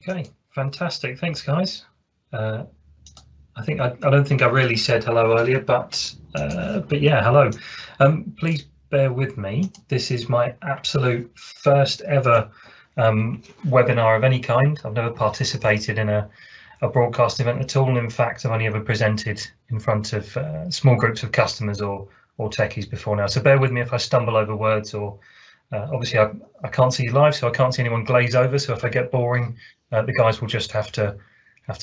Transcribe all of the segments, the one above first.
Okay, fantastic. Thanks, guys. I don't think I really said hello earlier, but yeah, hello. Please bear with me. This is my absolute first ever webinar of any kind. I've never participated in a broadcast event at all. In fact, I've only ever presented in front of small groups of customers or techies before now. So bear with me if I stumble over words, or obviously I can't see you live, so I can't see anyone glaze over. So if I get boring, the guys will just have to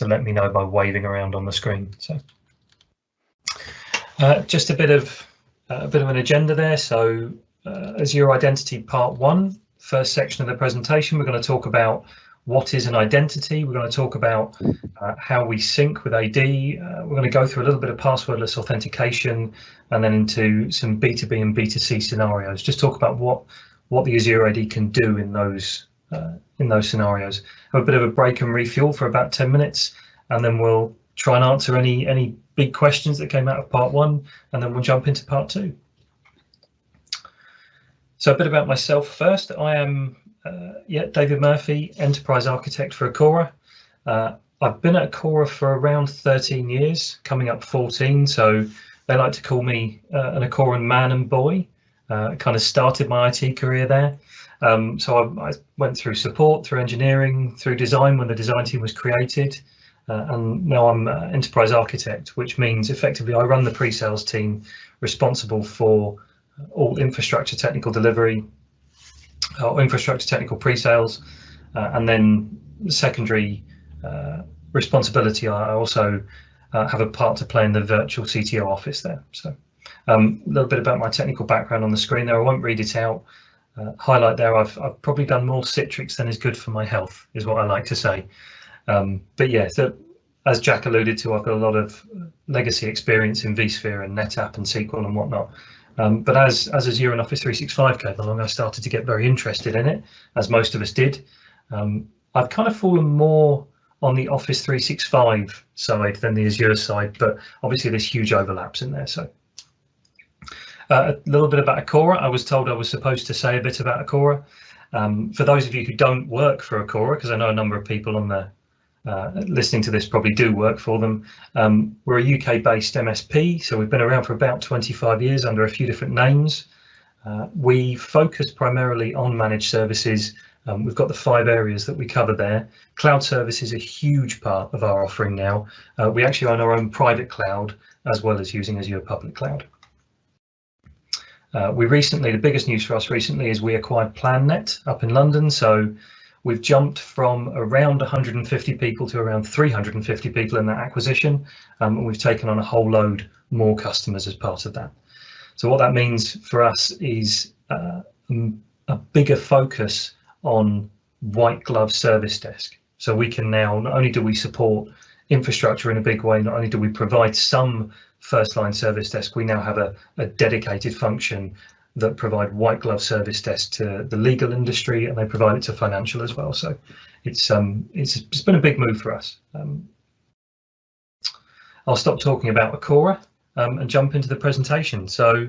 let me know by waving around on the screen. So just a bit of an agenda there. So Azure Identity Part 1, first section of the presentation, we're going to talk about what is an identity. We're going to talk about how we sync with AD. We're going to go through a little bit of passwordless authentication, and then into some B2B and B2C scenarios. Just talk about what the Azure AD can do in those scenarios. Have a bit of a break and refuel for about 10 minutes, and then we'll try and answer any big questions that came out of Part 1, and then we'll jump into Part 2. So a bit about myself first. I am David Murphy, Enterprise Architect for Acora. I've been at Acora for around 13 years, coming up 14, so they like to call me an Acoran man and boy. Kind of started my IT career there. So I went through support, through engineering, through design when the design team was created, and now I'm Enterprise Architect, which means effectively I run the pre-sales team responsible for all infrastructure technical delivery, or infrastructure technical pre-sales, and then secondary responsibility. I also have a part to play in the virtual CTO office there. So a little bit about my technical background on the screen there. I won't read it out. Highlight there, I've probably done more Citrix than is good for my health, is what I like to say. But yeah, so as Jack alluded to, I've got a lot of legacy experience in vSphere and NetApp and SQL and whatnot. But as Azure and Office 365 came along, I started to get very interested in it, as most of us did. I've kind of fallen more on the Office 365 side than the Azure side, but obviously there's huge overlaps in there. So a little bit about Acora. I was told I was supposed to say a bit about Acora. For those of you who don't work for Acora, because I know a number of people on the listening to this probably do work for them. We're a UK-based MSP, so we've been around for about 25 years under a few different names. We focus primarily on managed services. We've got the 5 areas that we cover there. Cloud service is a huge part of our offering now. We actually own our own private cloud as well as using Azure Public Cloud. The biggest news for us recently is we acquired PlanNet up in London. So we've jumped from around 150 people to around 350 people in that acquisition, and we've taken on a whole load more customers as part of that. So what that means for us is a bigger focus on white glove service desk. So we can now, not only do we support infrastructure in a big way, not only do we provide some first line service desk, we now have a dedicated function that provide white glove service desk to the legal industry, and they provide it to financial as well. So it's been a big move for us. I'll stop talking about Acora and jump into the presentation. So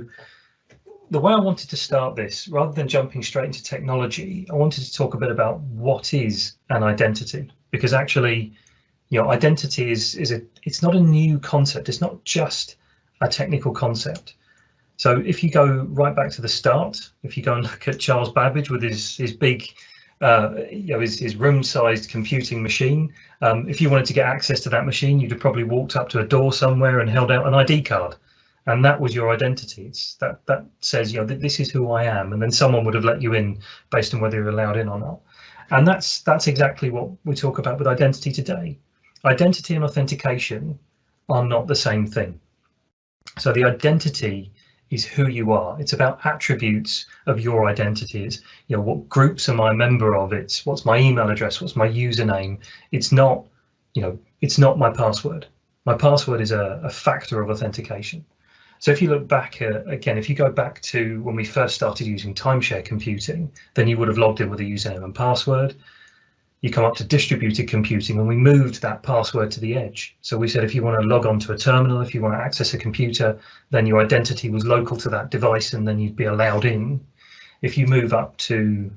the way I wanted to start this, rather than jumping straight into technology, I wanted to talk a bit about what is an identity, because actually, you know, identity it's not a new concept. It's not just a technical concept. So if you go right back to the start, if you go and look at Charles Babbage with his big, his room-sized computing machine, if you wanted to get access to that machine, you'd have probably walked up to a door somewhere and held out an ID card, and that was your identity. It's that says, you know, this is who I am, and then someone would have let you in based on whether you're allowed in or not. And that's exactly what we talk about with identity today. Identity and authentication are not the same thing. So the identity is who you are. It's about attributes of your identity. It's, you know, what groups am I a member of? It's what's my email address? What's my username? It's not, you know, it's not my password. My password is a factor of authentication. So if you look back again, if you go back to when we first started using timeshare computing, then you would have logged in with a username and password. You come up to distributed computing, and we moved that password to the edge. So we said if you want to log on to a terminal, if you want to access a computer, then your identity was local to that device, and then you'd be allowed in. If you move up to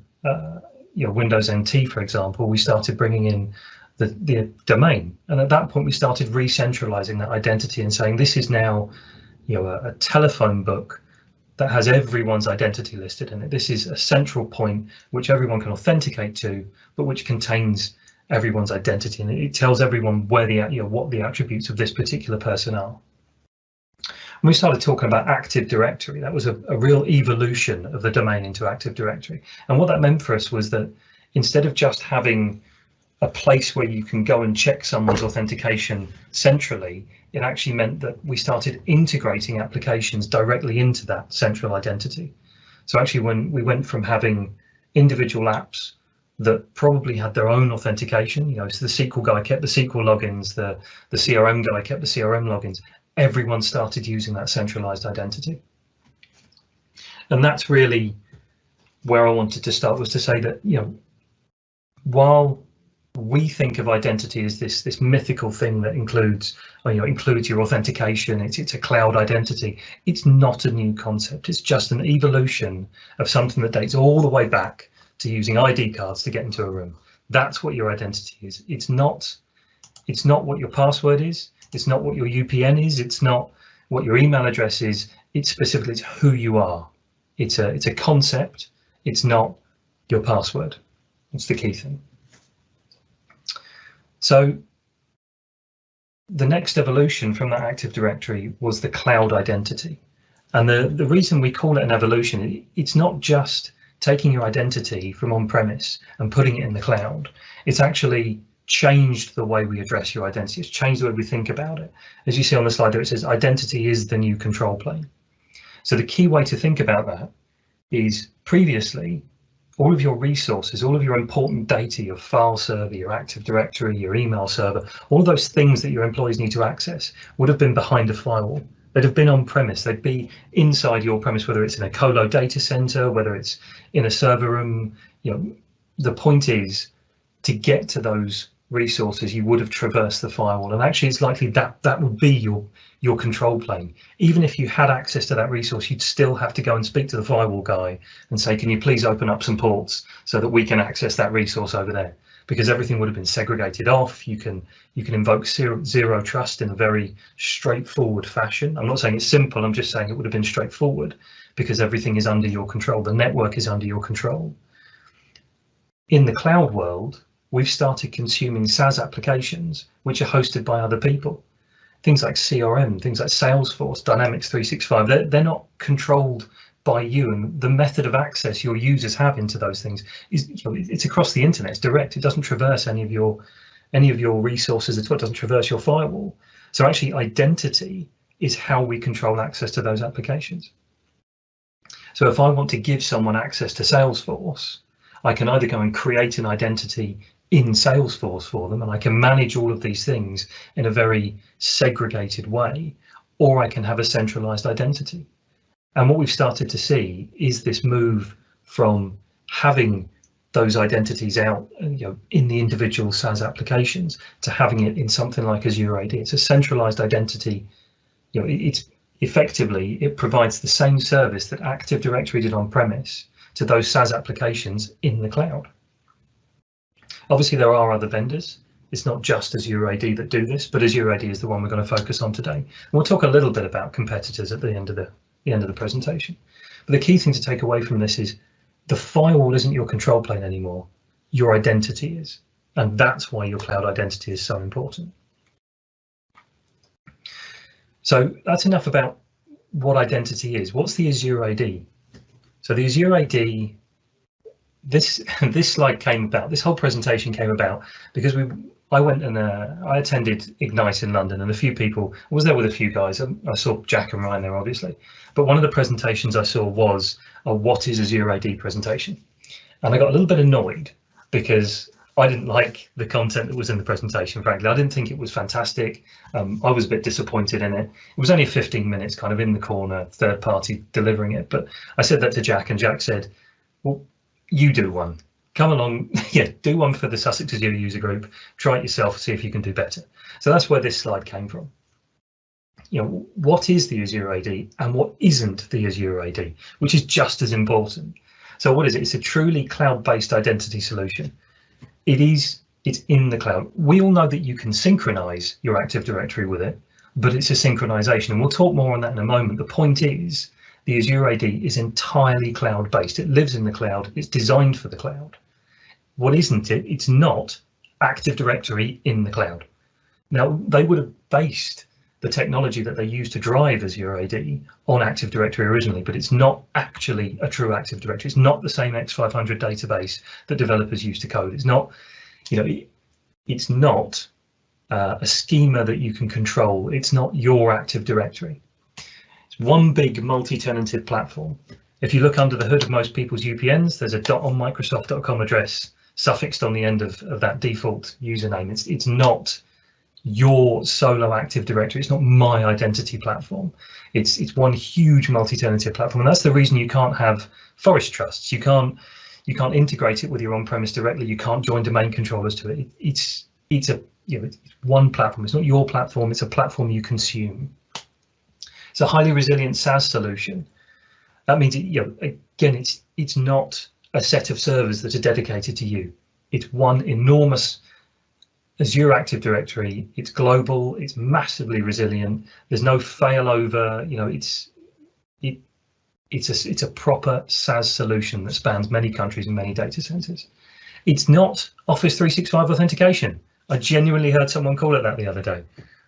Windows NT, for example, we started bringing in the domain, and at that point we started re-centralizing that identity and saying this is now a telephone book that has everyone's identity listed in it. This is a central point which everyone can authenticate to, but which contains everyone's identity, and it tells everyone where what the attributes of this particular person are. When we started talking about Active Directory, that was a real evolution of the domain into Active Directory. And what that meant for us was that instead of just having a place where you can go and check someone's authentication centrally, it actually meant that we started integrating applications directly into that central identity. So actually, when we went from having individual apps that probably had their own authentication, so the SQL guy kept the SQL logins, the CRM guy kept the CRM logins, everyone started using that centralized identity. And that's really where I wanted to start, was to say that, while we think of identity as this mythical thing that includes your authentication, it's a cloud identity, it's not a new concept. It's just an evolution of something that dates all the way back to using ID cards to get into a room. That's what your identity is. It's not what your password is. It's not what your UPN is. It's not what your email address is. It's specifically who you are. It's a concept. It's not your password. That's the key thing. So the next evolution from that Active Directory was the cloud identity. And the reason we call it an evolution, it's not just taking your identity from on-premise and putting it in the cloud. It's actually changed the way we address your identity. It's changed the way we think about it. As you see on the slide there, it says identity is the new control plane. So the key way to think about that is, previously, all of your resources, all of your important data, your file server, your Active Directory, your email server, all of those things that your employees need to access would have been behind a firewall. They'd have been on premise. They'd be inside your premise, whether it's in a colo data center, whether it's in a server room. The point is, to get to those resources, you would have traversed the firewall, and actually it's likely that would be your control plane. Even if you had access to that resource, you'd still have to go and speak to the firewall guy and say, can you please open up some ports so that we can access that resource over there? Because everything would have been segregated off. You can invoke zero trust in a very straightforward fashion. I'm not saying it's simple, I'm just saying it would have been straightforward, because everything is under your control. The network is under your control. In the cloud world, we've started consuming SaaS applications which are hosted by other people. Things like CRM, things like Salesforce, Dynamics 365, they're not controlled by you, and the method of access your users have into those things is, it's across the internet. It's direct. It doesn't traverse any of your resources at all. It doesn't traverse your firewall. So actually, identity is how we control access to those applications. So if I want to give someone access to Salesforce, I can either go and create an identity in Salesforce for them, and I can manage all of these things in a very segregated way, or I can have a centralized identity. And what we've started to see is this move from having those identities out, in the individual SaaS applications, to having it in something like Azure AD. It's a centralized identity. It's effectively, it provides the same service that Active Directory did on premise to those SaaS applications in the cloud. Obviously, there are other vendors. It's not just Azure AD that do this, but Azure AD is the one we're going to focus on today. And we'll talk a little bit about competitors at the end of the presentation. But the key thing to take away from this is the firewall isn't your control plane anymore. Your identity is, and that's why your cloud identity is so important. So that's enough about what identity is. What's the Azure AD? So the Azure AD, this slide came about, this whole presentation came about because I went and I attended Ignite in London, and a few people, I was there with a few guys. I saw Jack and Ryan there, obviously, but one of the presentations I saw was a what is Azure AD presentation. And I got a little bit annoyed because I didn't like the content that was in the presentation, frankly. I didn't think it was fantastic. I was a bit disappointed in it. It was only 15 minutes kind of in the corner, third party delivering it. But I said that to Jack, and Jack said, well, you do one. Come along, yeah, do one for the Sussex Azure user group, try it yourself, see if you can do better. So that's where this slide came from. What is the Azure AD and what isn't the Azure AD, which is just as important. So what is it? It's a truly cloud-based identity solution. It's in the cloud. We all know that you can synchronize your Active Directory with it, but it's a synchronization, and we'll talk more on that in a moment. The point is, the Azure AD is entirely cloud-based. It lives in the cloud. It's designed for the cloud. What isn't it? It's not Active Directory in the cloud. Now, they would have based the technology that they use to drive Azure AD on Active Directory originally, but it's not actually a true Active Directory. It's not the same X500 database that developers use to code. It's not, it's not a schema that you can control. It's not your Active Directory. It's one big multi-tenanted platform. If you look under the hood of most people's UPNs, there's a .onmicrosoft.com address suffixed on the end of that default username. It's not your solo Active Directory. It's not my identity platform. It's one huge multi-tenanted platform, and that's the reason you can't have forest trusts. You can't integrate it with your on-premise directly. You can't join domain controllers to it. It's one platform. It's not your platform. It's a platform you consume. It's a highly resilient SaaS solution. That means again, it's not a set of servers that are dedicated to you. It's one enormous Azure Active Directory. It's global. It's massively resilient. There's no failover. It's a proper SaaS solution that spans many countries and many data centers. It's not Office 365 authentication. I genuinely heard someone call it that the other day.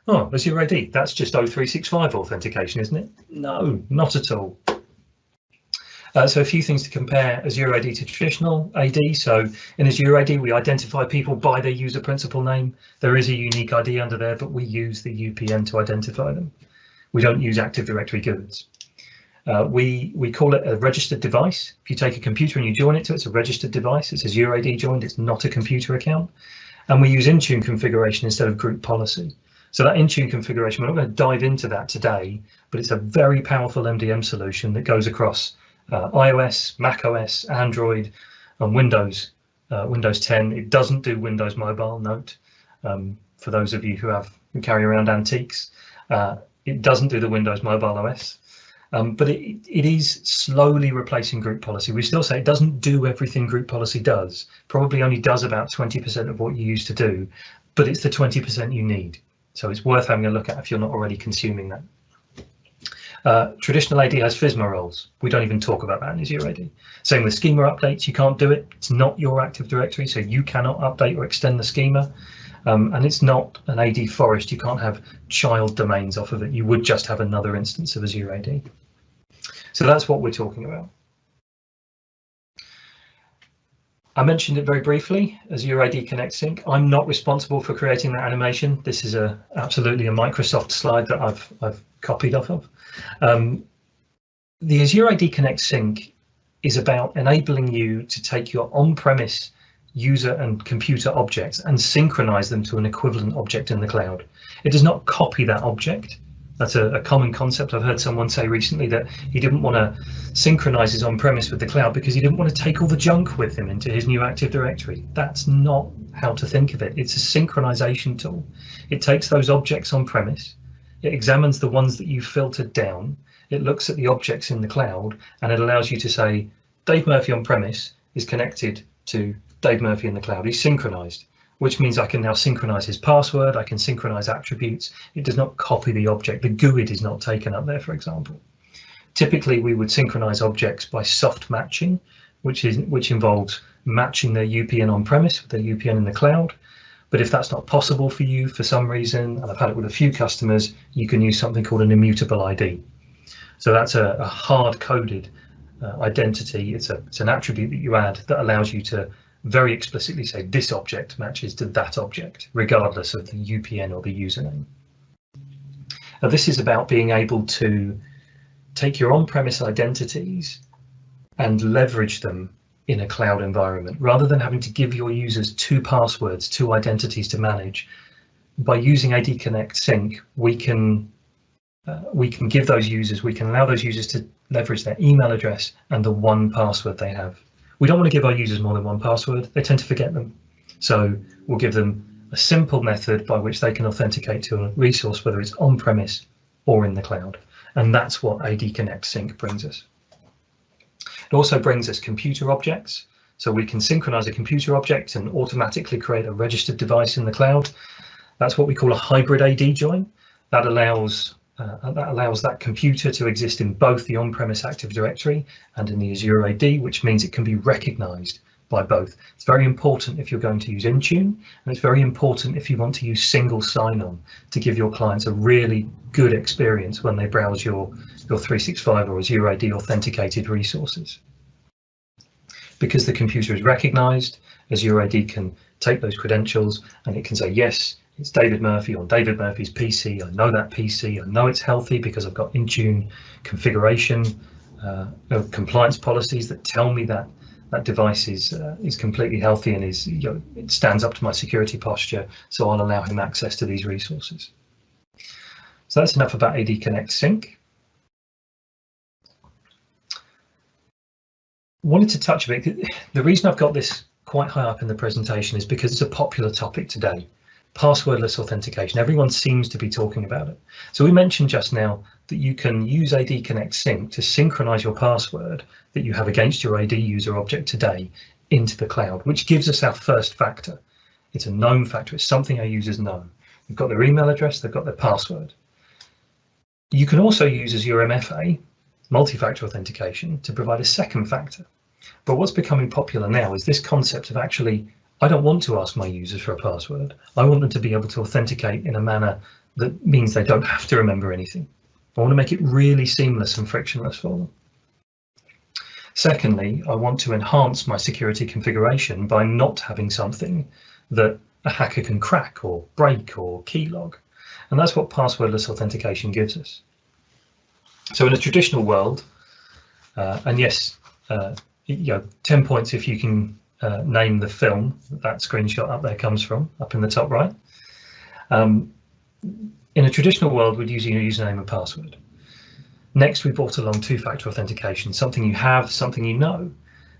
Oh, Azure AD, that's just O365 authentication, isn't it? No, not at all. So a few things to compare Azure AD to traditional AD. So in Azure AD, we identify people by their user principal name. There is a unique ID under there, but we use the UPN to identify them. We don't use Active Directory goods. We call it a registered device. If you take a computer and you join it to it, it's a registered device. It's Azure AD joined. It's not a computer account. And we use Intune configuration instead of group policy. So that Intune configuration, we're not going to dive into that today, but it's a very powerful MDM solution that goes across iOS, macOS, Android, and Windows 10. It doesn't do Windows Mobile, note, for those of you who carry around antiques. It doesn't do the Windows Mobile OS, but it is slowly replacing group policy. We still say it doesn't do everything group policy does, probably only does about 20% of what you used to do, but it's the 20% you need. So it's worth having a look at if you're not already consuming that. Traditional AD has FSMA roles. We don't even talk about that in Azure AD. Same with schema updates. You can't do it. It's not your Active Directory, so you cannot update or extend the schema. And it's not an AD forest. You can't have child domains off of it. You would just have another instance of Azure AD. So that's what we're talking about. I mentioned it very briefly, Azure AD Connect Sync. I'm not responsible for creating that animation. This is absolutely a Microsoft slide that I've copied off of. The Azure AD Connect Sync is about enabling you to take your on-premise user and computer objects and synchronize them to an equivalent object in the cloud. It does not copy that object. That's a common concept. I've heard someone say recently that he didn't want to synchronize his on-premise with the cloud because he didn't want to take all the junk with him into his new Active Directory. That's not how to think of it. It's a synchronization tool. It takes those objects on-premise, it examines the ones that you've filtered down, it looks at the objects in the cloud, and it allows you to say, Dave Murphy on-premise is connected to Dave Murphy in the cloud. He's synchronized, which means I can now synchronize his password, I can synchronize attributes. It does not copy the object. The GUID is not taken up there, for example. Typically, we would synchronize objects by soft matching, which involves matching their UPN on-premise with their UPN in the cloud. But if that's not possible for you for some reason, and I've had it with a few customers, you can use something called an immutable ID. So that's a hard-coded identity. It's an attribute that you add that allows you to very explicitly say this object matches to that object, regardless of the UPN or the username. Now, this is about being able to take your on-premise identities and leverage them in a cloud environment, rather than having to give your users two passwords, two identities to manage. By using AD Connect Sync, we can give those users, we can allow those users to leverage their email address and the one password they have. We don't want to give our users more than one password. They tend to forget them. So we'll give them a simple method by which they can authenticate to a resource, whether it's on-premise or in the cloud. And that's what AD Connect Sync brings us. It also brings us computer objects, so we can synchronize a computer object and automatically create a registered device in the cloud. That's what we call a hybrid AD join. That allows that computer to exist in both the on-premise Active Directory and in the Azure AD, which means it can be recognized by both. It's very important if you're going to use Intune, and it's very important if you want to use single sign-on to give your clients a really good experience when they browse your 365 or Azure AD authenticated resources. Because the computer is recognized, Azure AD can take those credentials and it can say, yes, it's David Murphy on David Murphy's PC. I know that PC. I know it's healthy because I've got Intune configuration, compliance policies that tell me that that device is completely healthy and is, it stands up to my security posture. So I'll allow him access to these resources. So that's enough about AD Connect Sync. Wanted to touch a bit. The reason I've got this quite high up in the presentation is because it's a popular topic today. Passwordless authentication. Everyone seems to be talking about it. So we mentioned just now that you can use AD Connect Sync to synchronize your password that you have against your AD user object today into the cloud, which gives us our first factor. It's a known factor. It's something our users know. They've got their email address, they've got their password. You can also use Azure MFA, multi-factor authentication, to provide a second factor. But what's becoming popular now is this concept of actually, I don't want to ask my users for a password. I want them to be able to authenticate in a manner that means they don't have to remember anything. I want to make it really seamless and frictionless for them. Secondly, I want to enhance my security configuration by not having something that a hacker can crack or break or keylog. And that's what passwordless authentication gives us. So in a traditional world, and yes, 10 points if you can name the film that screenshot up there comes from, up in the top right. In a traditional world, we'd use your username and password. Next, we brought along two-factor authentication, something you have, something you know.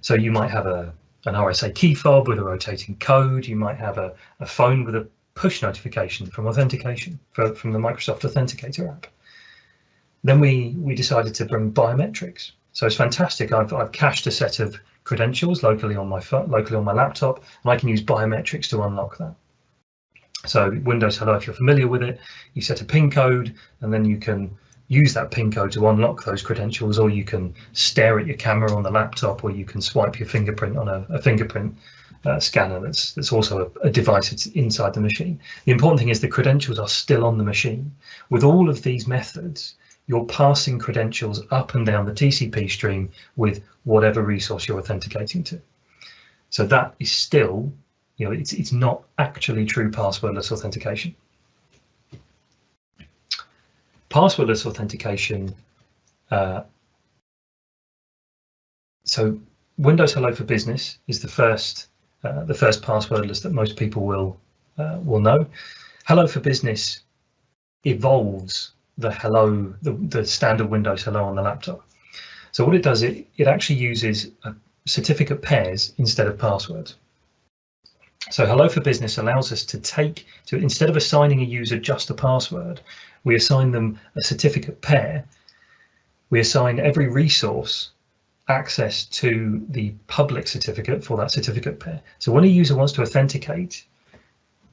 So you might have an RSA key fob with a rotating code. You might have a phone with a push notification from authentication, from the Microsoft Authenticator app. Then we decided to bring biometrics. So it's fantastic. I've cached a set of credentials locally on my laptop, and I can use biometrics to unlock that. So Windows Hello, if you're familiar with it, you set a PIN code, and then you can use that PIN code to unlock those credentials, or you can stare at your camera on the laptop, or you can swipe your fingerprint on a fingerprint scanner that's also a device that's inside the machine. The important thing is the credentials are still on the machine. With all of these methods, you're passing credentials up and down the TCP stream with whatever resource you're authenticating to. So that is still, it's not actually true passwordless authentication. Passwordless authentication. So Windows Hello for Business is the first passwordless that most people will know. Hello for Business evolves the standard Windows Hello on the laptop. So what it does, it actually uses certificate pairs instead of passwords. So Hello for Business allows us to instead of assigning a user just a password, we assign them a certificate pair. We assign every resource access to the public certificate for that certificate pair. So when a user wants to authenticate,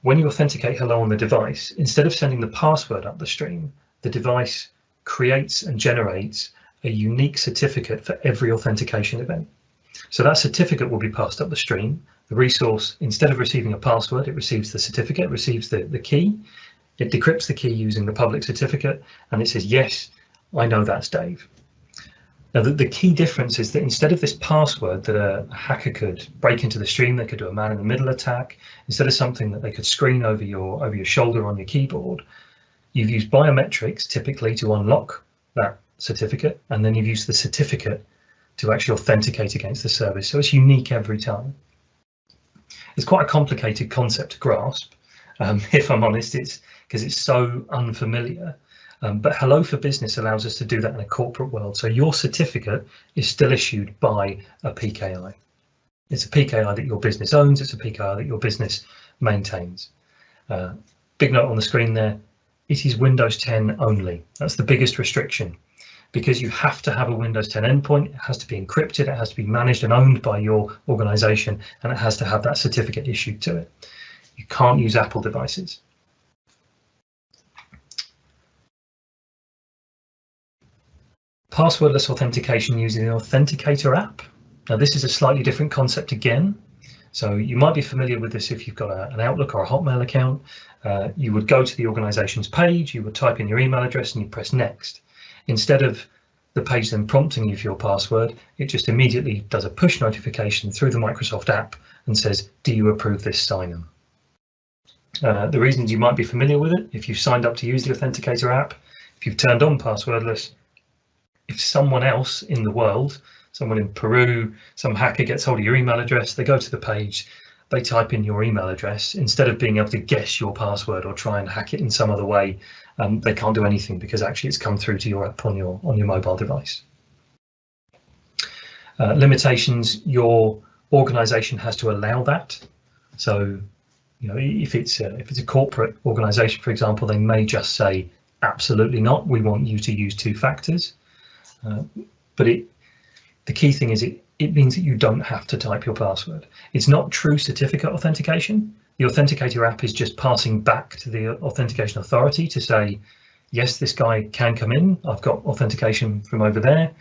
when you authenticate Hello on the device, instead of sending the password up the stream, the device creates and generates a unique certificate for every authentication event. So that certificate will be passed up the stream. The resource, instead of receiving a password, it receives the certificate, receives the key. It decrypts the key using the public certificate, and it says, yes, I know that's Dave. Now, the key difference is that instead of this password that a hacker could break into the stream, they could do a man-in-the-middle attack, instead of something that they could screen over your shoulder on your keyboard, you've used biometrics typically to unlock that certificate, and then you've used the certificate to actually authenticate against the service. So it's unique every time. It's quite a complicated concept to grasp, if I'm honest, it's because it's so unfamiliar. But Hello for Business allows us to do that in a corporate world. So your certificate is still issued by a PKI. It's a PKI that your business owns. It's a PKI that your business maintains. Big note on the screen there. It is Windows 10 only. That's the biggest restriction, because you have to have a Windows 10 endpoint. It has to be encrypted, it has to be managed and owned by your organization, and it has to have that certificate issued to it. You can't use Apple devices. Passwordless authentication using the Authenticator app. Now this is a slightly different concept again. So you might be familiar with this if you've got an Outlook or a Hotmail account. You would go to the organization's page, you would type in your email address and you press next. Instead of the page then prompting you for your password, it just immediately does a push notification through the Microsoft app and says, do you approve this sign-in? The reasons you might be familiar with it, if you've signed up to use the Authenticator app, if you've turned on passwordless, if someone else in the world, someone in Peru, some hacker gets hold of your email address, they go to the page, they type in your email address, instead of being able to guess your password or try and hack it in some other way, they can't do anything because actually it's come through to your app on your mobile device. Limitations, your organization has to allow that. So, you know, if it's a corporate organization, for example, they may just say, absolutely not, we want you to use 2 factors. But the key thing is it means that you don't have to type your password. It's not true certificate authentication. The Authenticator app is just passing back to the authentication authority to say, yes, this guy can come in. I've got authentication from over there.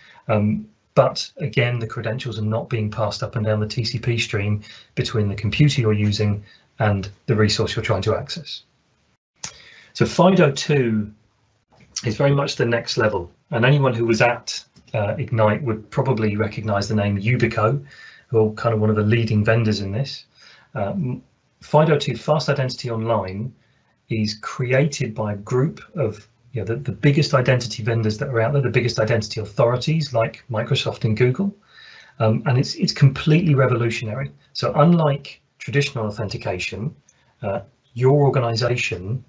But again, the credentials are not being passed up and down the TCP stream between the computer you're using and the resource you're trying to access. So FIDO2 is very much the next level. And anyone who was at Ignite would probably recognize the name Yubico, who are kind of one of the leading vendors in this. FIDO2 Fast Identity Online is created by a group of the biggest identity vendors that are out there, the biggest identity authorities like Microsoft and Google, and it's completely revolutionary. So unlike traditional authentication, your organization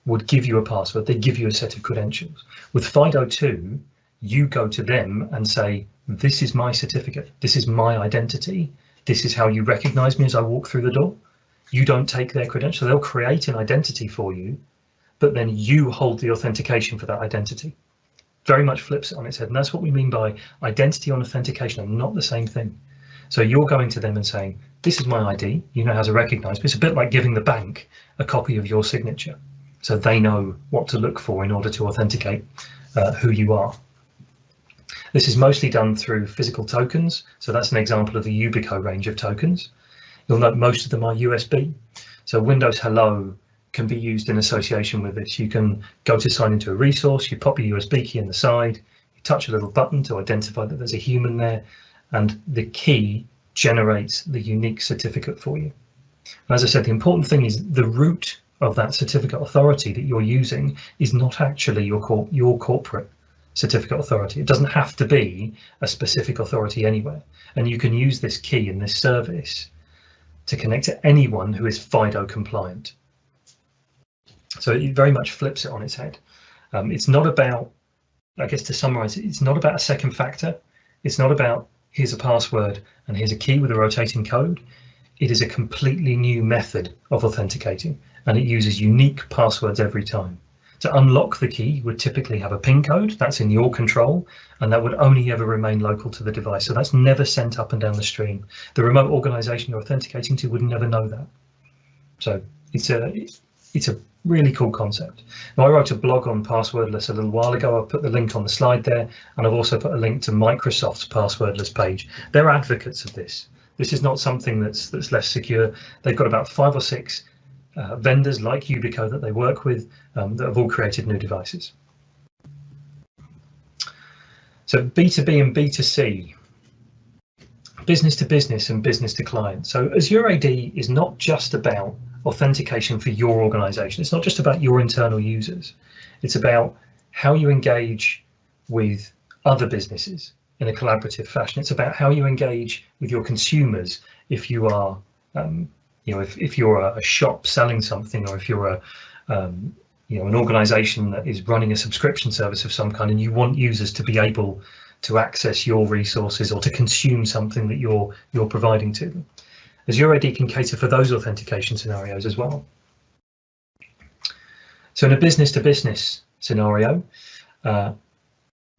would give you a password, they give you a set of credentials. With FIDO2, you go to them and say, this is my certificate, this is my identity, this is how you recognize me as I walk through the door. You don't take their credentials, they'll create an identity for you, but then you hold the authentication for that identity. Very much flips it on its head, and that's what we mean by identity and authentication are not the same thing. So you're going to them and saying, this is my ID, you know how to recognize me. It's a bit like giving the bank a copy of your signature, so they know what to look for in order to authenticate who you are. This is mostly done through physical tokens, so that's an example of the Yubico range of tokens. You'll note most of them are USB. So Windows Hello can be used in association with this. You can go to sign into a resource, you pop a USB key in the side, you touch a little button to identify that there's a human there, and the key generates the unique certificate for you. And as I said, the important thing is the root of that certificate authority that you're using is not actually your corporate certificate authority. It doesn't have to be a specific authority anywhere. And you can use this key in this service to connect to anyone who is FIDO compliant. So it very much flips it on its head. It's not about, I guess to summarize, it's not about a second factor. It's not about here's a password and here's a key with a rotating code. It is a completely new method of authenticating, and it uses unique passwords every time. To unlock the key, you would typically have a PIN code that's in your control, and that would only ever remain local to the device. So that's never sent up and down the stream. The remote organization you're authenticating to would never know that. So it's a really cool concept. Now, I wrote a blog on Passwordless a little while ago. I've put the link on the slide there, and I've also put a link to Microsoft's Passwordless page. They're advocates of this. This is not something that's less secure. They've got about 5 or 6 vendors like Yubico that they work with that have all created new devices. So B2B and B2C, business to business and business to client. So Azure AD is not just about authentication for your organization. It's not just about your internal users. It's about how you engage with other businesses in a collaborative fashion. It's about how you engage with your consumers if you are if you're a shop selling something, or if you're an organization that is running a subscription service of some kind and you want users to be able to access your resources or to consume something that you're providing to them. Azure AD can cater for those authentication scenarios as well. So in a business to business scenario,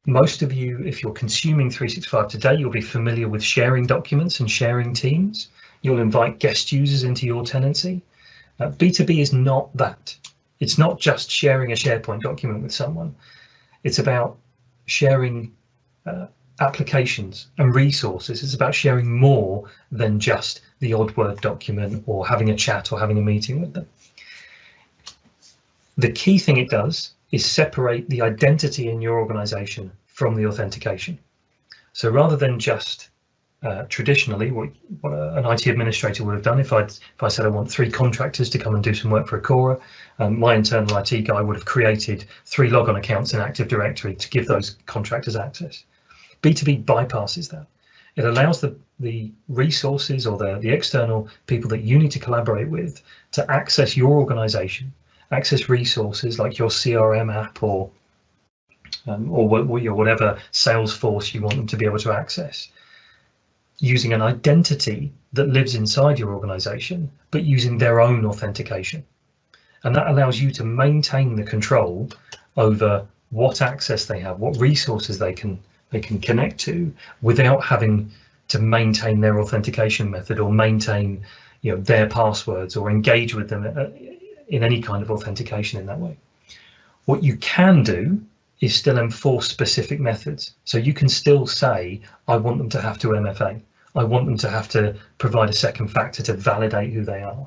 Most of you, if you're consuming 365 today, you'll be familiar with sharing documents and sharing teams. You'll invite guest users into your tenancy. B2B is not that. It's not just sharing a SharePoint document with someone. It's about sharing applications and resources. It's about sharing more than just the odd Word document or having a chat or having a meeting with them. The key thing it does is separate the identity in your organization from the authentication. So rather than just traditionally what an IT administrator would have done, if I said I want 3 contractors to come and do some work for Acora, my internal IT guy would have created 3 logon accounts in Active Directory to give those contractors access. B2B bypasses that. It allows the resources or the external people that you need to collaborate with to access your organization, access resources like your CRM app or whatever Salesforce you want them to be able to access, using an identity that lives inside your organization, but using their own authentication. And that allows you to maintain the control over what access they have, what resources they can connect to, without having to maintain their authentication method or maintain their passwords or engage with them in any kind of authentication in that way. What you can do is still enforce specific methods. So you can still say, I want them to have to MFA. I want them to have to provide a second factor to validate who they are.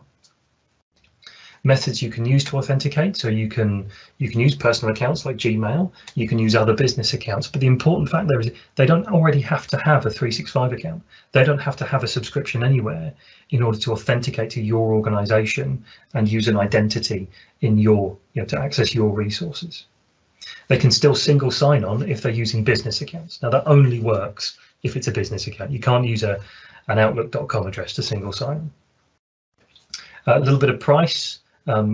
Methods you can use to authenticate, so you can use personal accounts like Gmail, you can use other business accounts, but the important fact there is they don't already have to have a 365 account. They don't have to have a subscription anywhere in order to authenticate to your organization and use an identity in your, to access your resources. They can still single sign on if they're using business accounts. Now that only works if it's a business account. You can't use an outlook.com address to single sign on. A little bit of price.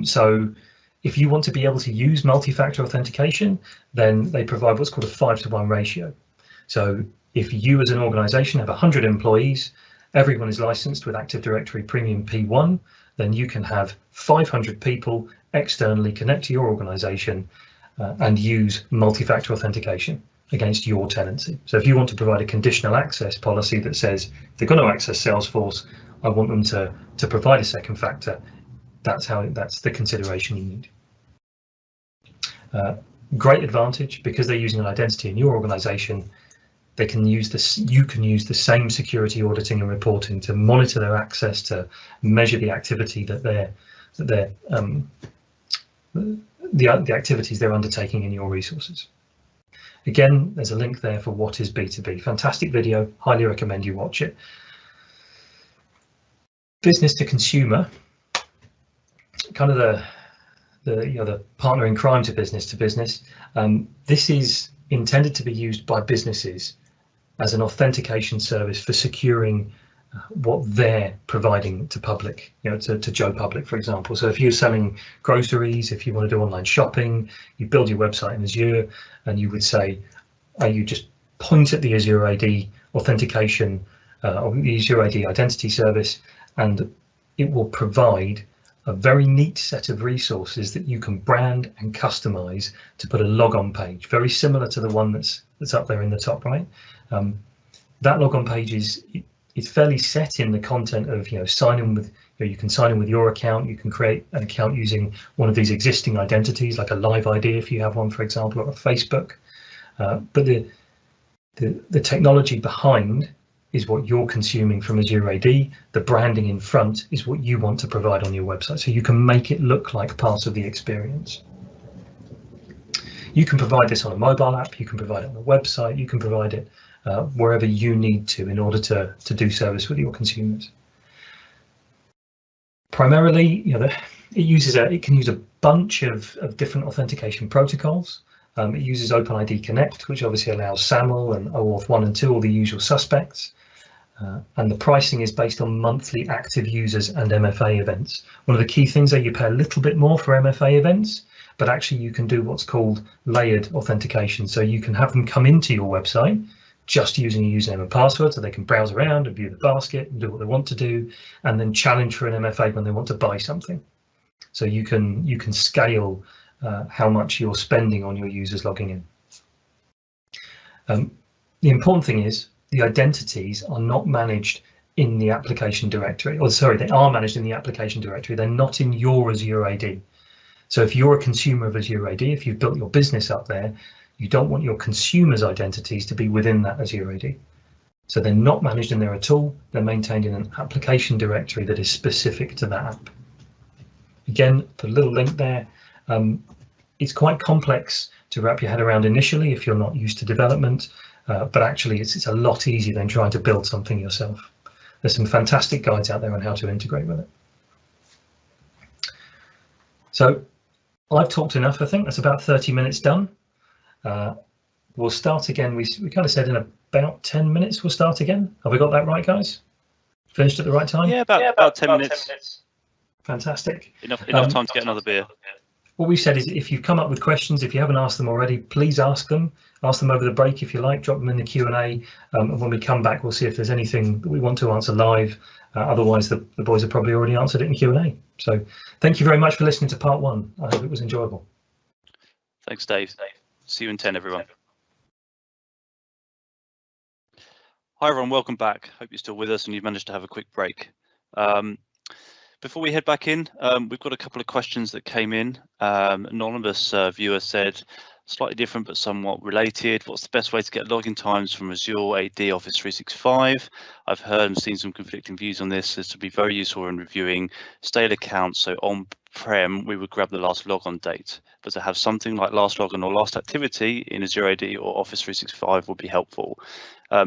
So if you want to be able to use multi-factor authentication, then they provide what's called a 5-to-1 ratio. So if you as an organization have 100 employees, everyone is licensed with Active Directory Premium P1, then you can have 500 people externally connect to your organization and use multi-factor authentication against your tenancy. So if you want to provide a conditional access policy that says if they're going to access Salesforce, I want them to provide a second factor, that's the consideration you need. Great advantage, because they're using an identity in your organization, they can use this. You can use the same security auditing and reporting to monitor their access, to measure the activity that the activities they're undertaking in your resources. Again, there's a link there for what is B2B. Fantastic video, highly recommend you watch it. Business to consumer, kind of the partner in crime to business. This is intended to be used by businesses as an authentication service for securing what they're providing to public, to Joe Public, for example. So if you're selling groceries, if you want to do online shopping, you build your website in Azure, and you would say, you just point at the Azure AD authentication or the Azure AD identity service, and it will provide a very neat set of resources that you can brand and customize to put a logon page, very similar to the one that's up there in the top right. That logon page it's fairly set in the content of sign in with, you can sign in with your account, you can create an account using one of these existing identities like a live ID if you have one, for example, or a Facebook. But the technology behind is what you're consuming from Azure AD. The branding in front is what you want to provide on your website, so you can make it look like part of the experience. You can provide this on a mobile app, you can provide it on a website, you can provide it wherever you need to in order to do service with your consumers. Primarily, it can use a bunch of different authentication protocols. It uses OpenID Connect, which obviously allows SAML and OAuth 1 and 2, all the usual suspects. And the pricing is based on monthly active users and MFA events. One of the key things that you pay a little bit more for MFA events, but actually you can do what's called layered authentication. So you can have them come into your website just using a username and password, so they can browse around and view the basket and do what they want to do, and then challenge for an MFA when they want to buy something. So you can scale how much you're spending on your users logging in. The important thing is the identities are not managed in the application directory, or sorry, they are managed in the application directory. They're not in your Azure AD. So if you're a consumer of Azure AD, if you've built your business up there, you don't want your consumers' identities to be within that Azure AD. So they're not managed in there at all. They're maintained in an application directory that is specific to that app. Again, put a little link there. It's quite complex to wrap your head around initially if you're not used to development, but actually it's a lot easier than trying to build something yourself. There's some fantastic guides out there on how to integrate with it. So I've talked enough, I think. That's about 30 minutes done. We'll start again. We kind of said in about 10 minutes we'll start again. Have we got that right, guys? Finished at the right time? Yeah, about 10 minutes. Fantastic. Enough time to get another beer. What we've said is if you've come up with questions, if you haven't asked them already, please ask them. Ask them over the break if you like, drop them in the Q&A. And when we come back, we'll see if there's anything that we want to answer live. Otherwise, the boys have probably already answered it in Q&A. So thank you very much for listening to part 1. I hope it was enjoyable. Thanks, Dave. See you in 10, everyone. Hi, everyone. Welcome back. Hope you're still with us and you've managed to have a quick break. Before we head back in, we've got a couple of questions that came in. Anonymous viewer said, slightly different but somewhat related. What's the best way to get login times from Azure AD Office 365? I've heard and seen some conflicting views on this. This would be very useful in reviewing stale accounts. So on-prem, we would grab the last logon date, but to have something like last login or last activity in Azure AD or Office 365 would be helpful.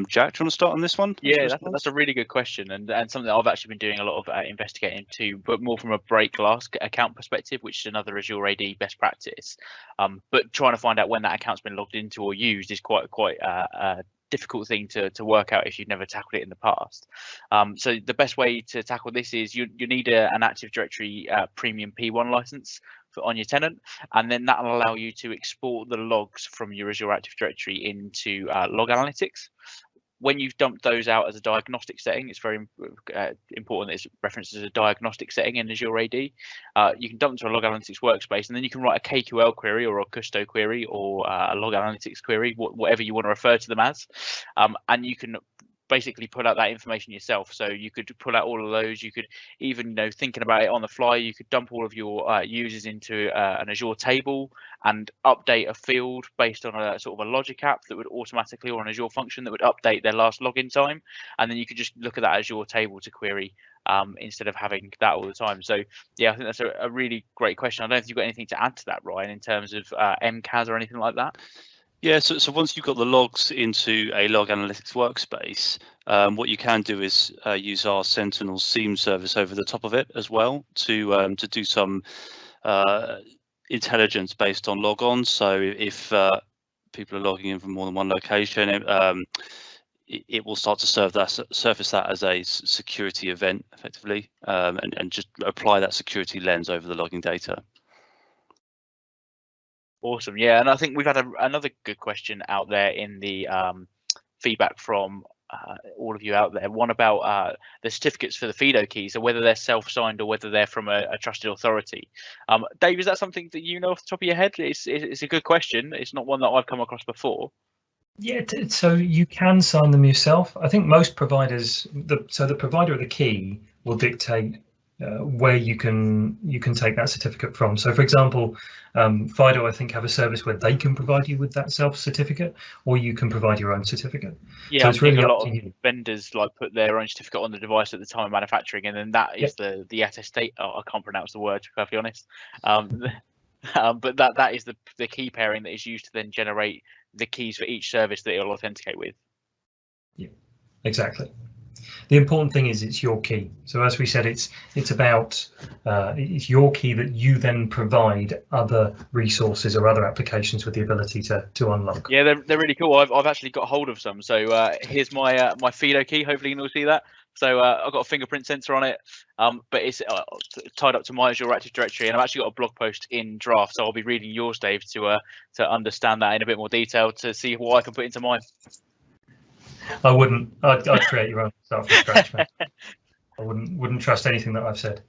Jack, do you want to start on this one? Yeah, that's a really good question, and something that I've actually been doing a lot of investigating too, but more from a break glass account perspective, which is another Azure AD best practice. But trying to find out when that account's been logged into or used is quite a difficult thing to work out if you've never tackled it in the past. So the best way to tackle this is you need an Active Directory Premium P1 license on your tenant, and then that will allow you to export the logs from your Azure Active Directory into Log Analytics. When you've dumped those out as a diagnostic setting, it's very important that it's referenced as a diagnostic setting in Azure AD. You can dump to a Log Analytics workspace, and then you can write a KQL query or a Custo query or a Log Analytics query, whatever you want to refer to them as, and you can basically pull out that information yourself. So you could pull out all of those. You could even, thinking about it on the fly, you could dump all of your users into an Azure table and update a field based on a sort of a logic app that would automatically, or an Azure function that would update their last login time. And then you could just look at that Azure table to query instead of having that all the time. So yeah, I think that's a really great question. I don't know if you've got anything to add to that, Ryan, in terms of MCAS or anything like that. Yeah, so once you've got the logs into a Log Analytics workspace, what you can do is use our Sentinel SIEM service over the top of it as well to do some intelligence based on logons. So if people are logging in from more than one location, it will start to surface that as a security event effectively, and just apply that security lens over the logging data. Awesome. Yeah, and I think we've had another good question out there in the feedback from all of you out there. One about the certificates for the FIDO keys, so whether they're self-signed or whether they're from a trusted authority. Dave, is that something that you know off the top of your head? It's a good question. It's not one that I've come across before. Yeah, so you can sign them yourself. I think most providers, so the provider of the key will dictate where you can take that certificate from. So for example, FIDO I think have a service where they can provide you with that self certificate, or you can provide your own certificate. Yeah, so it's really a up lot to of you. Vendors put their own certificate on the device at the time of manufacturing, and then that is the attestate. Oh, I can't pronounce the word, to be perfectly honest. But that is the key pairing that is used to then generate the keys for each service that it'll authenticate with. Yeah, exactly. The important thing is it's your key. So as we said, it's about it's your key that you then provide other resources or other applications with the ability to unlock. Yeah, they're really cool. I've actually got hold of some. So here's my my FIDO key. Hopefully you can all see that. So I've got a fingerprint sensor on it, but it's tied up to my Azure Active Directory, and I've actually got a blog post in draft. So I'll be reading yours, Dave, to understand that in a bit more detail, to see what I can put into mine. I wouldn't. I'd create your own stuff from scratch, man. I wouldn't trust anything that I've said.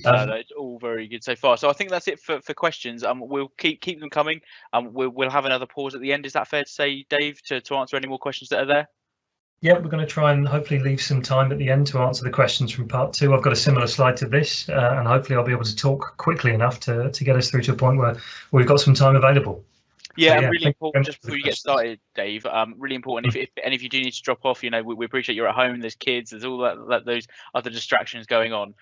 It's all very good so far. So I think that's it for questions. We'll keep them coming. We'll have another pause at the end. Is that fair to say, Dave, to answer any more questions that are there? Yeah, we're going to try and hopefully leave some time at the end to answer the questions from part 2. I've got a similar slide to this, and hopefully I'll be able to talk quickly enough to get us through to a point where we've got some time available. Yeah, and really important, just before you get started, Dave, really important, if you do need to drop off, you know, we appreciate you're at home, there's kids, there's all that those other distractions going on.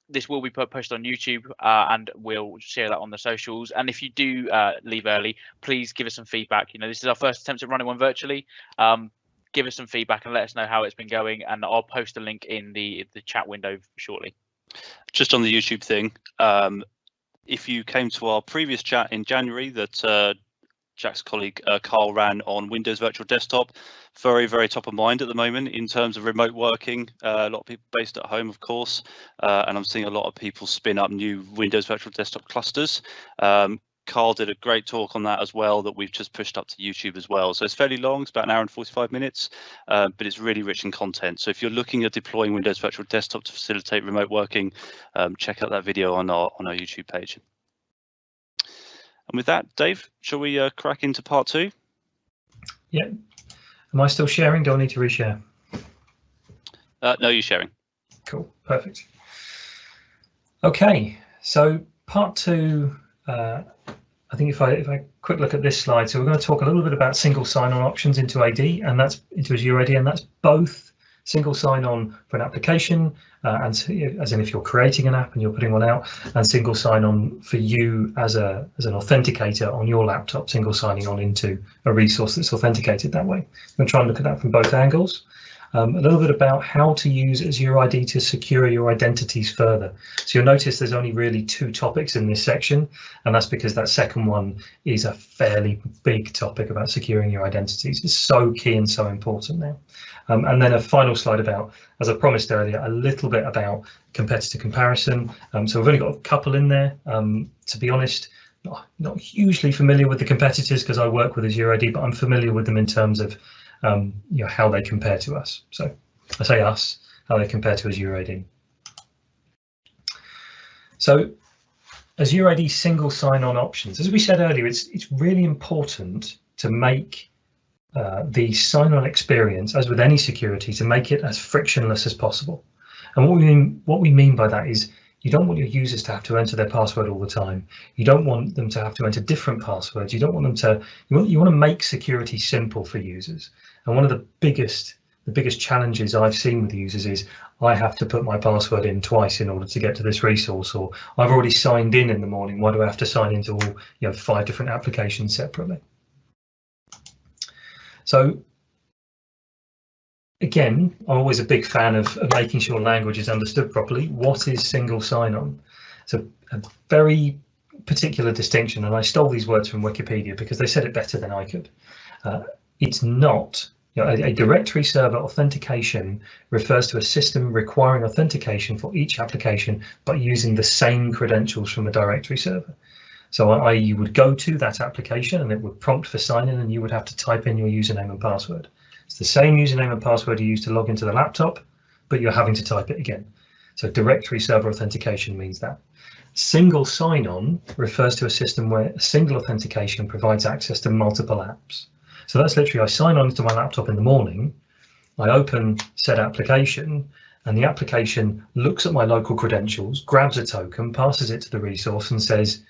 This will be posted on YouTube, and we'll share that on the socials. And if you do leave early, please give us some feedback. You know, this is our first attempt at running one virtually. Give us some feedback and let us know how it's been going, and I'll post a link in the chat window shortly. Just on the YouTube thing, if you came to our previous chat in January that Jack's colleague Carl ran on Windows Virtual Desktop, very, very top of mind at the moment in terms of remote working. A lot of people based at home, of course, and I'm seeing a lot of people spin up new Windows Virtual Desktop clusters. Carl did a great talk on that as well that we've just pushed up to YouTube as well. So it's fairly long, it's about an hour and 45 minutes, but it's really rich in content. So if you're looking at deploying Windows Virtual Desktop to facilitate remote working, check out that video on our YouTube page. And with that, Dave, shall we crack into part 2? Yeah. Am I still sharing? Do I need to reshare? No, you're sharing. Cool. Perfect. Okay. So part 2, I think if I quick look at this slide, so we're going to talk a little bit about single sign-on options into AD, and that's into Azure AD, and that's both single sign-on for an application, and as in if you're creating an app and you're putting one out, and single sign-on for you as an authenticator on your laptop, single signing on into a resource that's authenticated that way. I'm going to try and look at that from both angles. A little bit about how to use Azure AD to secure your identities further. So you'll notice there's only really 2 topics in this section, and that's because that second one is a fairly big topic about securing your identities. It's so key and so important now. And then a final slide about, as I promised earlier, a little bit about competitor comparison. So we've only got a couple in there. To be honest, not hugely familiar with the competitors because I work with Azure AD, but I'm familiar with them in terms of you know, how they compare to us. So I say us, how they compare to Azure AD. So Azure AD single sign-on options. As we said earlier, it's really important to make the sign-on experience, as with any security, to make it as frictionless as possible. And what we mean by that is you don't want your users to have to enter their password all the time. You don't want them to have to enter different passwords. You don't want them to. You want to make security simple for users. And one of the biggest challenges I've seen with users is I have to put my password in twice in order to get to this resource, or I've already signed in the morning. Why do I have to sign into all 5 different applications separately? So again, I'm always a big fan of making sure language is understood properly. What is single sign-on? So a very particular distinction, and I stole these words from Wikipedia because they said it better than I could. It's not, a directory server authentication refers to a system requiring authentication for each application, but using the same credentials from a directory server. So you would go to that application and it would prompt for sign-in, and you would have to type in your username and password. It's the same username and password you use to log into the laptop, but you're having to type it again. So directory server authentication means that. Single sign-on refers to a system where a single authentication provides access to multiple apps. So that's literally, I sign on to my laptop in the morning, I open said application, and the application looks at my local credentials, grabs a token, passes it to the resource and says,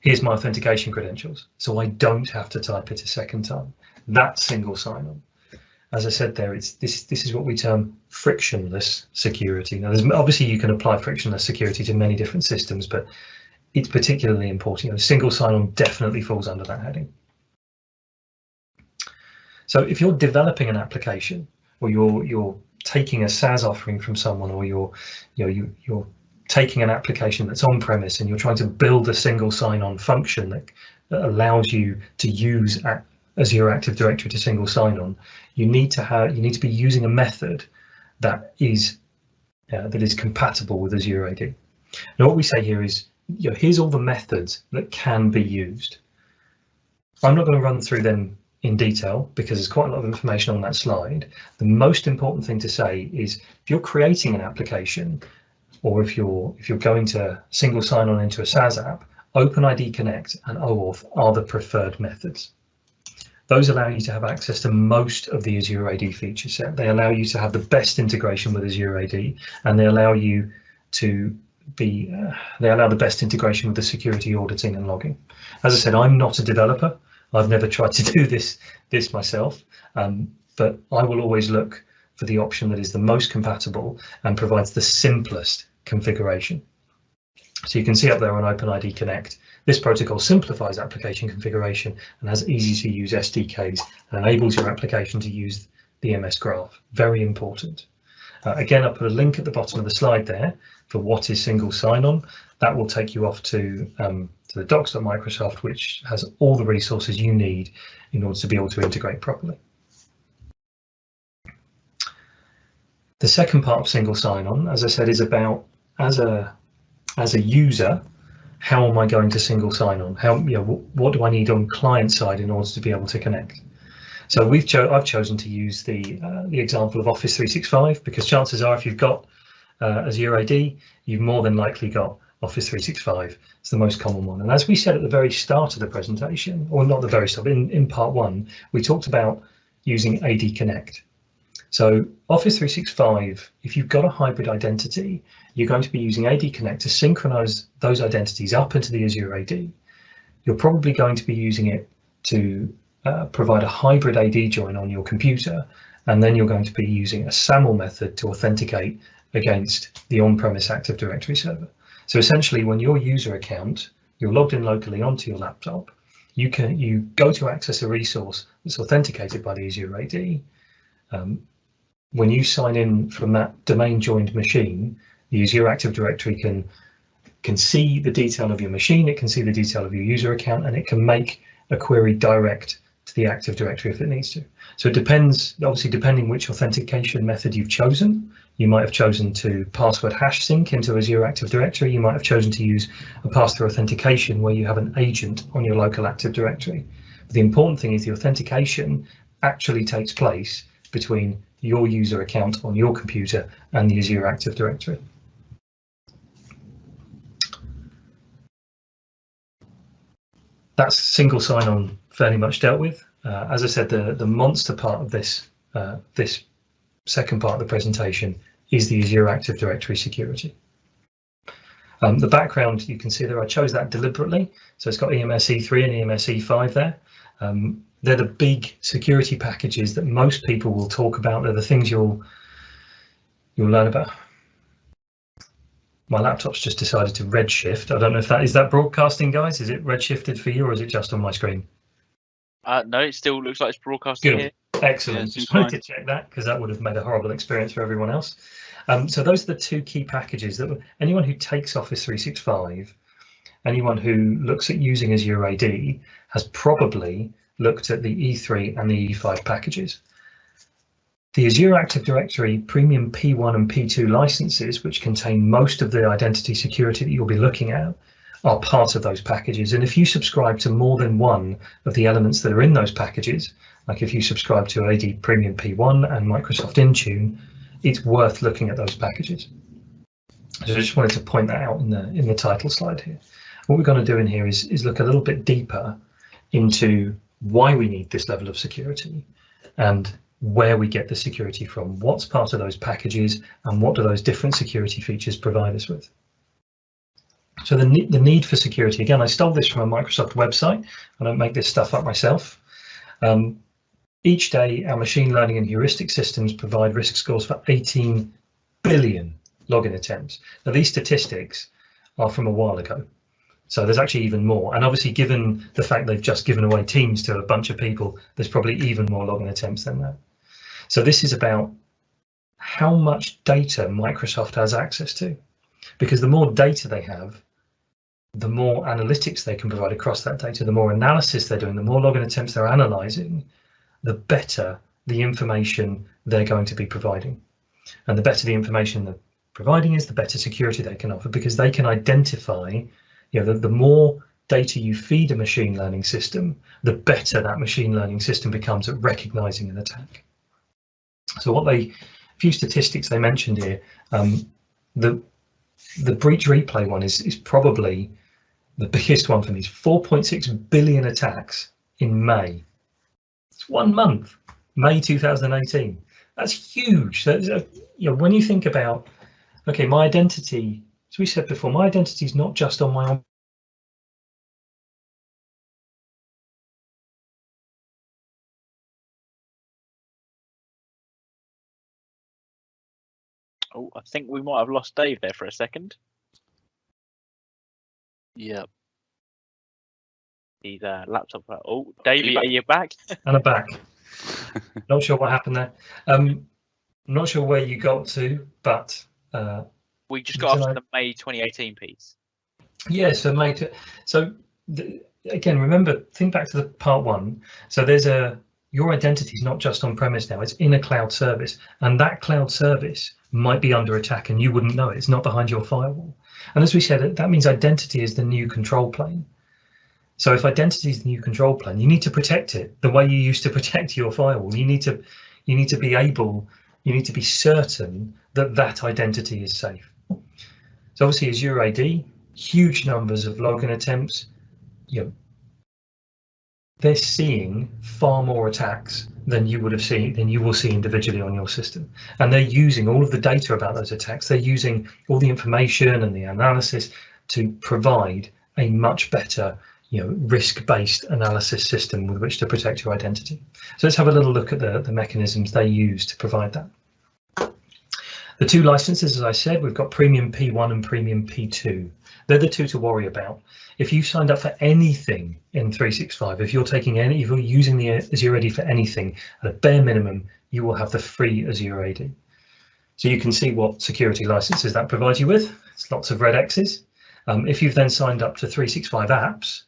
here's my authentication credentials. So I don't have to type it a second time. That's single sign-on. As I said there, this is what we term frictionless security. Now, obviously you can apply frictionless security to many different systems, but it's particularly important. Single sign-on definitely falls under that heading. So if you're developing an application, or you're taking a SaaS offering from someone, or you're taking an application that's on premise and you're trying to build a single sign-on function that allows you to use Azure Active Directory to single sign-on, you need to be using a method that is compatible with Azure AD. Now, what we say here is, here's all the methods that can be used. I'm not going to run through them in detail because there's quite a lot of information on that slide. The most important thing to say is if you're creating an application, or if you're going to single sign-on into a SaaS app, OpenID Connect and OAuth are the preferred methods. Those allow you to have access to most of the Azure AD feature set. They allow you to have the best integration with Azure AD, and they allow you to they allow the best integration with the security auditing and logging. As I said, I'm not a developer. I've never tried to do this myself, but I will always look for the option that is the most compatible and provides the simplest configuration. So you can see up there on OpenID Connect, this protocol simplifies application configuration and has easy to use SDKs and enables your application to use the MS Graph. Very important. Again, I put a link at the bottom of the slide there for what is single sign-on. That will take you off to the docs.microsoft, which has all the resources you need in order to be able to integrate properly. The second part of single sign-on, as I said, is about as a user, how am I going to single sign-on? What do I need on client side in order to be able to connect? So I've chosen to use the example of Office 365 because chances are if you've got Azure AD, you've more than likely got Office 365. It's the most common one. And as we said at the very start of the presentation, or not the very start, in part one, we talked about using AD Connect. So Office 365, if you've got a hybrid identity, you're going to be using AD Connect to synchronize those identities up into the Azure AD. You're probably going to be using it to provide a hybrid AD join on your computer, and then you're going to be using a SAML method to authenticate against the on-premise Active Directory server. So essentially, when your user account, you're logged in locally onto your laptop, you go to access a resource that's authenticated by the Azure AD. When you sign in from that domain joined machine, the Azure Active Directory can see the detail of your machine, it can see the detail of your user account, and it can make a query direct to the Active Directory if it needs to. So it depends, obviously, depending which authentication method you've chosen. You might have chosen to password hash sync into Azure Active Directory. You might have chosen to use a pass-through authentication where you have an agent on your local Active Directory. But the important thing is the authentication actually takes place between your user account on your computer and the Azure Active Directory. That's single sign-on fairly much dealt with. As I said, the monster part of this second part of the presentation is the Azure Active Directory security. The background, you can see there, I chose that deliberately. So it's got EMS E3 and EMS E5 there. They're the big security packages that most people will talk about. They're the things you'll learn about. My laptop's just decided to redshift. I don't know if is that broadcasting, guys? Is it redshifted for you, or is it just on my screen? No, it still looks like it's broadcasting. Good. Here. Excellent. Just wanted to check that because that would have made a horrible experience for everyone else. So those are the two key packages that anyone who takes Office 365, anyone who looks at using Azure AD has probably looked at the E3 and the E5 packages. The Azure Active Directory Premium P1 and P2 licenses, which contain most of the identity security that you'll be looking at, are part of those packages. And if you subscribe to more than one of the elements that are in those packages, like if you subscribe to AD Premium P1 and Microsoft Intune, it's worth looking at those packages. So I just wanted to point that out in the title slide here. What we're going to do in here is look a little bit deeper into why we need this level of security and where we get the security from, what's part of those packages, and what do those different security features provide us with. So the need for security, again, I stole this from a Microsoft website. I don't make this stuff up myself. Each day, our machine learning and heuristic systems provide risk scores for 18 billion login attempts. Now, these statistics are from a while ago. So there's actually even more. And obviously, given the fact they've just given away Teams to a bunch of people, there's probably even more login attempts than that. So this is about how much data Microsoft has access to, because the more data they have, the more analytics they can provide across that data, the more analysis they're doing, the more login attempts they're analyzing, the better the information they're going to be providing. And the better the information they're providing is, the better security they can offer, because they can identify, the more data you feed a machine learning system, the better that machine learning system becomes at recognizing an attack. So a few statistics they mentioned here, The breach replay one is probably the biggest one for me. It's 4.6 billion attacks in May. It's 1 month, May 2018. That's huge. When you think about, okay, my identity, as we said before, my identity is not just on my own. Oh, I think we might have lost Dave there for a second. Yep. He's laptop. Oh, Davey, are you back? And I'm back. Not sure what happened there. Not sure where you got to, but we just got off the May 2018 piece. Yeah, so again, remember, think back to the part one. So there's your identity is not just on premise now, it's in a cloud service, and that cloud service might be under attack and you wouldn't know it. It's not behind your firewall. And as we said, that means identity is the new control plane. So if identity is the new control plane, you need to protect it the way you used to protect your firewall. You need to be certain that that identity is safe. So obviously Azure AD, huge numbers of login attempts. They're seeing far more attacks than you will see individually on your system, and they're using all of the data about those attacks. They're using all the information and the analysis to provide a much better, risk-based analysis system with which to protect your identity. So let's have a little look at the mechanisms they use to provide that. The two licenses, as I said, we've got Premium P1 and Premium P2. They're the two to worry about. If you signed up for anything in 365, if you're using the Azure AD for anything, at a bare minimum, you will have the free Azure AD. So you can see what security licenses that provides you with. It's lots of red X's. If you've then signed up to 365 apps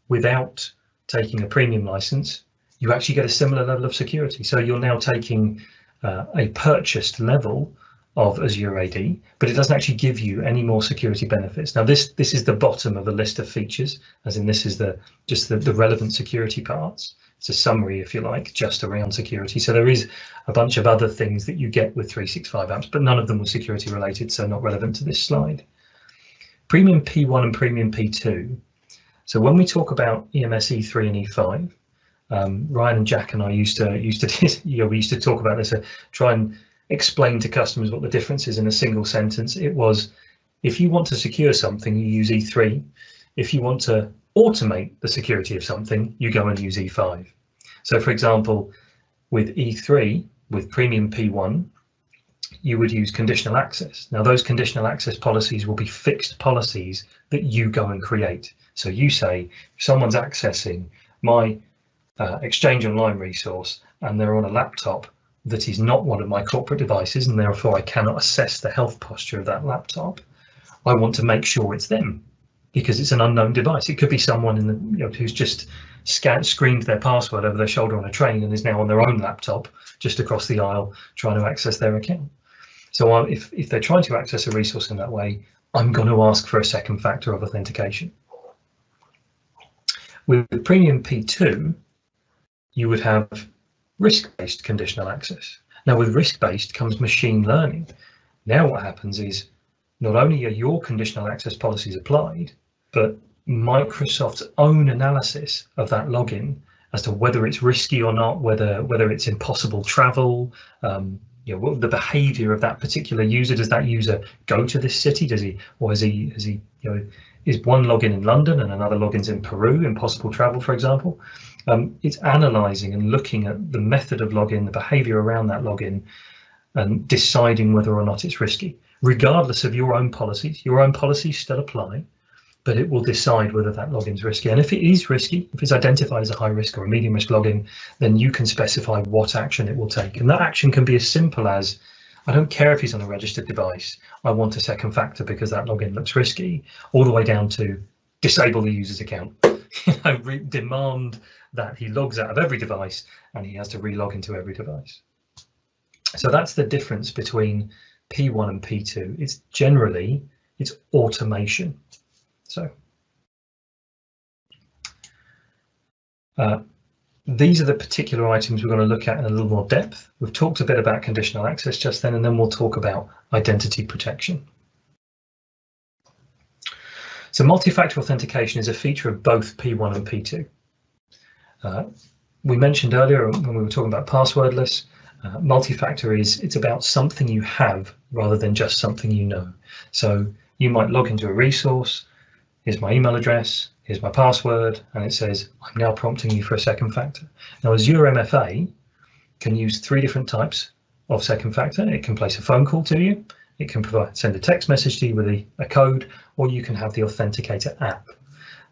without taking a premium license, you actually get a similar level of security. So you're now taking a purchased level of Azure AD, but it doesn't actually give you any more security benefits. Now this is the bottom of a list of features, as in this is just the relevant security parts. It's a summary, if you like, just around security. So there is a bunch of other things that you get with 365 apps, but none of them were security related, so not relevant to this slide. Premium P1 and Premium P2. So when we talk about EMS E3 and E5, Ryan and Jack and I used to talk about this, try and explain to customers what the difference is in a single sentence. It was, if you want to secure something, you use E3. If you want to automate the security of something, you go and use E5. So for example, with E3, with Premium P1, you would use conditional access. Now those conditional access policies will be fixed policies that you go and create. So you say, if someone's accessing my Exchange Online resource and they're on a laptop that is not one of my corporate devices, and therefore I cannot assess the health posture of that laptop, I want to make sure it's them because it's an unknown device. It could be someone who's just screamed their password over their shoulder on a train and is now on their own laptop just across the aisle trying to access their account. So if they're trying to access a resource in that way, I'm going to ask for a second factor of authentication. With Premium P2, you would have risk-based conditional access. Now with risk-based comes machine learning. Now what happens is not only are your conditional access policies applied, but Microsoft's own analysis of that login as to whether it's risky or not, whether it's impossible travel, what the behavior of that particular user. Does that user go to this city? Is one login in London and another login's in Peru, impossible travel, for example? It's analysing and looking at the method of login, the behaviour around that login, and deciding whether or not it's risky. Regardless of your own policies still apply, but it will decide whether that login's risky. And if it is risky, if it's identified as a high risk or a medium risk login, then you can specify what action it will take. And that action can be as simple as, I don't care if he's on a registered device, I want a second factor because that login looks risky, all the way down to disable the user's account. Demand that he logs out of every device and he has to re-log into every device. So that's the difference between P1 and P2. It's automation. So these are the particular items we're going to look at in a little more depth. We've talked a bit about conditional access just then, and then we'll talk about identity protection. So multi-factor authentication is a feature of both P1 and P2. We mentioned earlier when we were talking about passwordless, multi-factor it's about something you have rather than just something you know. So you might log into a resource, here's my email address, here's my password, and it says, I'm now prompting you for a second factor. Now Azure MFA can use 3 different types of second factor. It can place a phone call to you, it can send a text message to you with a code, or you can have the Authenticator app.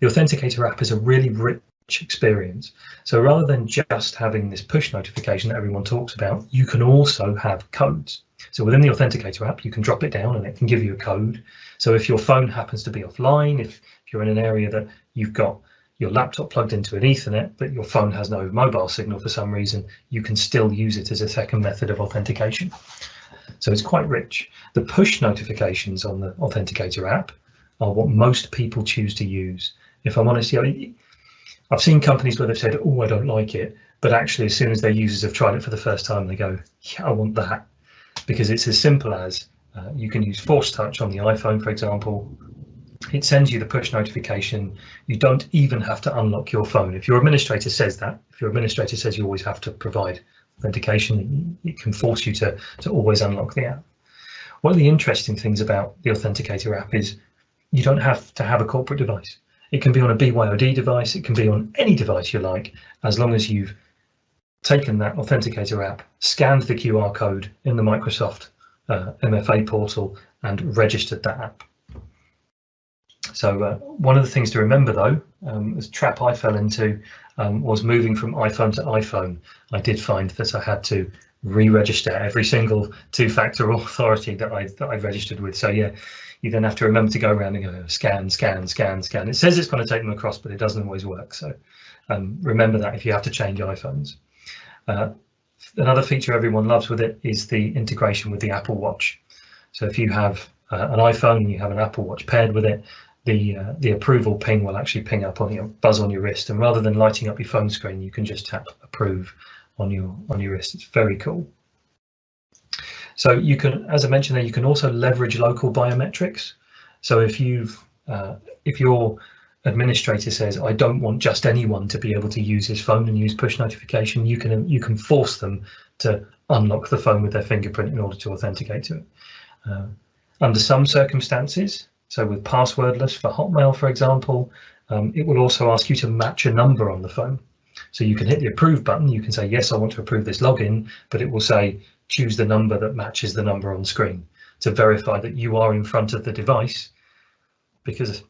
The Authenticator app is a really rich experience. So rather than just having this push notification that everyone talks about, you can also have codes. So within the Authenticator app, you can drop it down and it can give you a code. So if your phone happens to be offline, if you're in an area that you've got your laptop plugged into an Ethernet, but your phone has no mobile signal for some reason, you can still use it as a second method of authentication. So it's quite rich. The push notifications on the Authenticator app are what most people choose to use. If I'm honest, I've seen companies where they've said, oh, I don't like it, but actually as soon as their users have tried it for the first time, they go, yeah, I want that. Because it's as simple as you can use Force Touch on the iPhone, for example. It sends you the push notification. You don't even have to unlock your phone. If your administrator says that, if your administrator says you always have to provide authentication, it can force you to always unlock the app. One of the interesting things about the Authenticator app is you don't have to have a corporate device. It can be on a BYOD device, it can be on any device you like, as long as you've taken that Authenticator app, scanned the QR code in the Microsoft MFA portal and registered that app. So one of the things to remember though, the trap I fell into was moving from iPhone to iPhone. I did find that I had to re-register every single 2-factor authority that I registered with. So yeah, you then have to remember to go around and go scan, scan, scan, scan. It says it's going to take them across, but it doesn't always work. So remember that if you have to change iPhones. Another feature everyone loves with it is the integration with the Apple Watch. So if you have an iPhone and you have an Apple Watch paired with it, the approval ping will actually ping up on your buzz on your wrist, and rather than lighting up your phone screen, you can just tap approve on your wrist. It's very cool. So you can, as I mentioned there, you can also leverage local biometrics. So if your administrator says, I don't want just anyone to be able to use his phone and use push notification, you can force them to unlock the phone with their fingerprint in order to authenticate to it. Under some circumstances, so with passwordless for Hotmail, for example, it will also ask you to match a number on the phone. So you can hit the approve button, you can say, yes, I want to approve this login, but it will say, choose the number that matches the number on screen to verify that you are in front of the device, because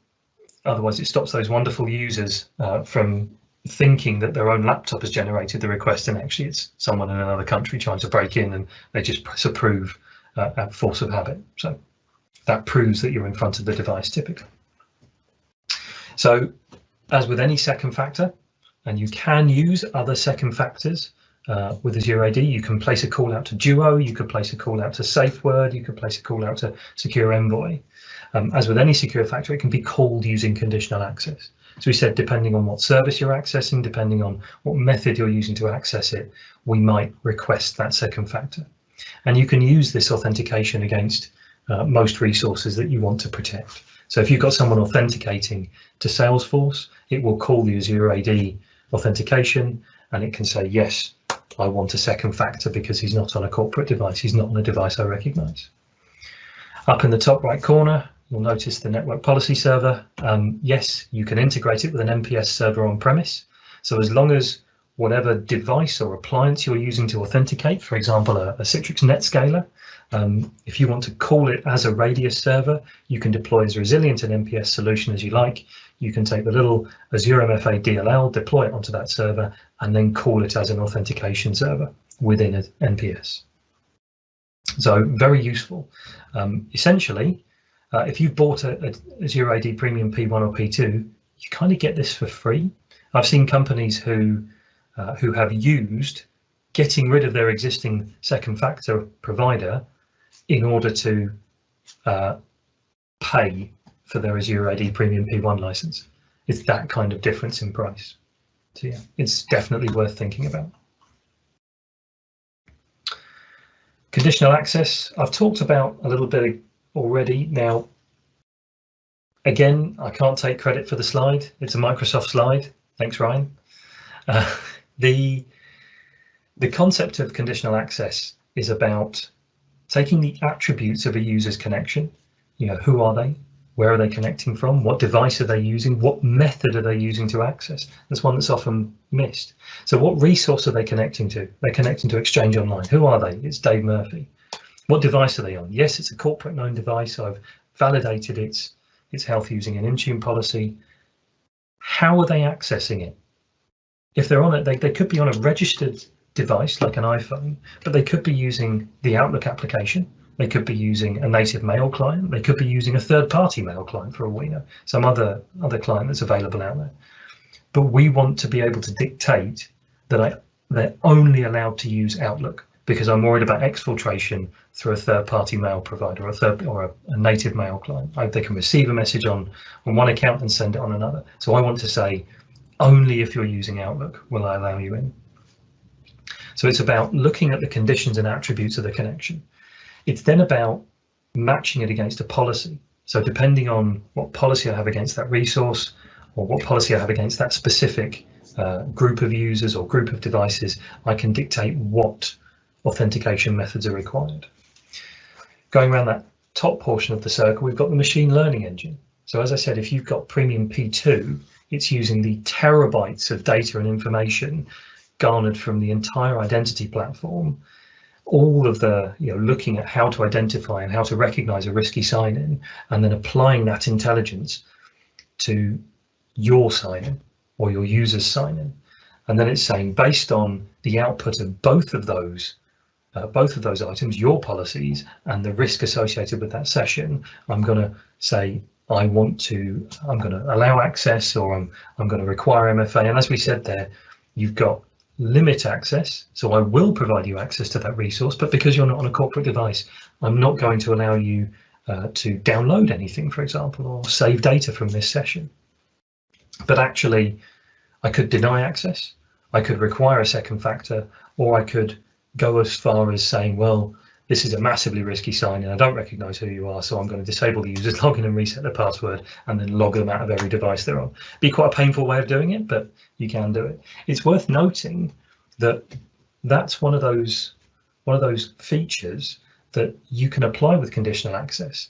otherwise it stops those wonderful users from thinking that their own laptop has generated the request and actually it's someone in another country trying to break in, and they just press approve at force of habit. So that proves that you're in front of the device typically. So as with any second factor, and you can use other second factors with Azure AD, you can place a call out to Duo, you could place a call out to SafeWord, you could place a call out to Secure Envoy. As with any secure factor, it can be called using conditional access. So we said, depending on what service you're accessing, depending on what method you're using to access it, we might request that second factor. And you can use this authentication against most resources that you want to protect. So if you've got someone authenticating to Salesforce, it will call the Azure AD authentication and it can say, yes, I want a second factor because he's not on a corporate device, he's not on a device I recognize. Up in the top right corner, you'll notice the network policy server. Yes, you can integrate it with an NPS server on premise. So as long as whatever device or appliance you're using to authenticate, for example, a Citrix NetScaler, if you want to call it as a Radius server, you can deploy as resilient an NPS solution as you like. You can take the little Azure MFA DLL, deploy it onto that server, and then call it as an authentication server within an NPS. So very useful. Essentially, if you've bought a Azure AD Premium P1 or P2, you kind of get this for free. I've seen companies who have used getting rid of their existing second factor provider in order to pay for their Azure AD Premium P1 license. It's that kind of difference in price. So yeah, it's definitely worth thinking about. Conditional access, I've talked about a little bit already. Now, Again, I can't take credit for the slide. It's a Microsoft slide. Thanks, Ryan. The concept of conditional access is about taking the attributes of a user's connection. Who are they? Where are they connecting from? What device are they using? What method are they using to access? That's one that's often missed. So what resource are they connecting to? They're connecting to Exchange Online. Who are they? It's Dave Murphy. What device are they on? Yes, it's a corporate known device. I've validated its health using an Intune policy. How are they accessing it? If they're on it, they could be on a registered device like an iPhone, but they could be using the Outlook application. They could be using a native mail client. They could be using a third-party mail client for all we know, some other client that's available out there. But we want to be able to dictate that they're only allowed to use Outlook, because I'm worried about exfiltration through a third-party mail provider or a native mail client. They can receive a message on one account and send it on another. So I want to say, only if you're using Outlook will I allow you in. So it's about looking at the conditions and attributes of the connection. It's then about matching it against a policy. So depending on what policy I have against that resource, or what policy I have against that specific group of users or group of devices, I can dictate what authentication methods are required. Going around that top portion of the circle, we've got the machine learning engine. So as I said, if you've got Premium P2, it's using the terabytes of data and information garnered from the entire identity platform, all of the, looking at how to identify and how to recognize a risky sign-in, and then applying that intelligence to your sign-in or your user's sign-in. And then it's saying, based on the output of both of those items, your policies and the risk associated with that session, I'm going to say, I'm going to allow access, or I'm going to require MFA. And as we said there, you've got limit access, so I will provide you access to that resource, but because you're not on a corporate device, I'm not going to allow you to download anything, for example, or save data from this session. But actually, I could deny access, I could require a second factor, or I could go as far as saying, well, this is a massively risky sign-in, I don't recognize who you are, so I'm going to disable the user's login and reset the password, and then log them out of every device they're on. Be quite a painful way of doing it, but you can do it. It's worth noting that that's one of those features that you can apply with conditional access.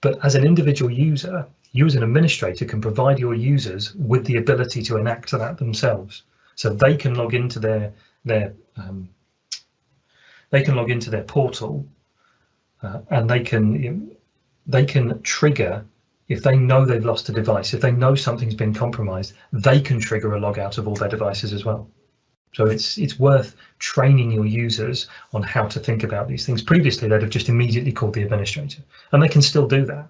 But as an individual user, you as an administrator can provide your users with the ability to enact that themselves. So they can log into their portal, and they can trigger, if they know they've lost a device, if they know something's been compromised, they can trigger a log out of all their devices as well. So it's worth training your users on how to think about these things. Previously, they'd have just immediately called the administrator, and they can still do that.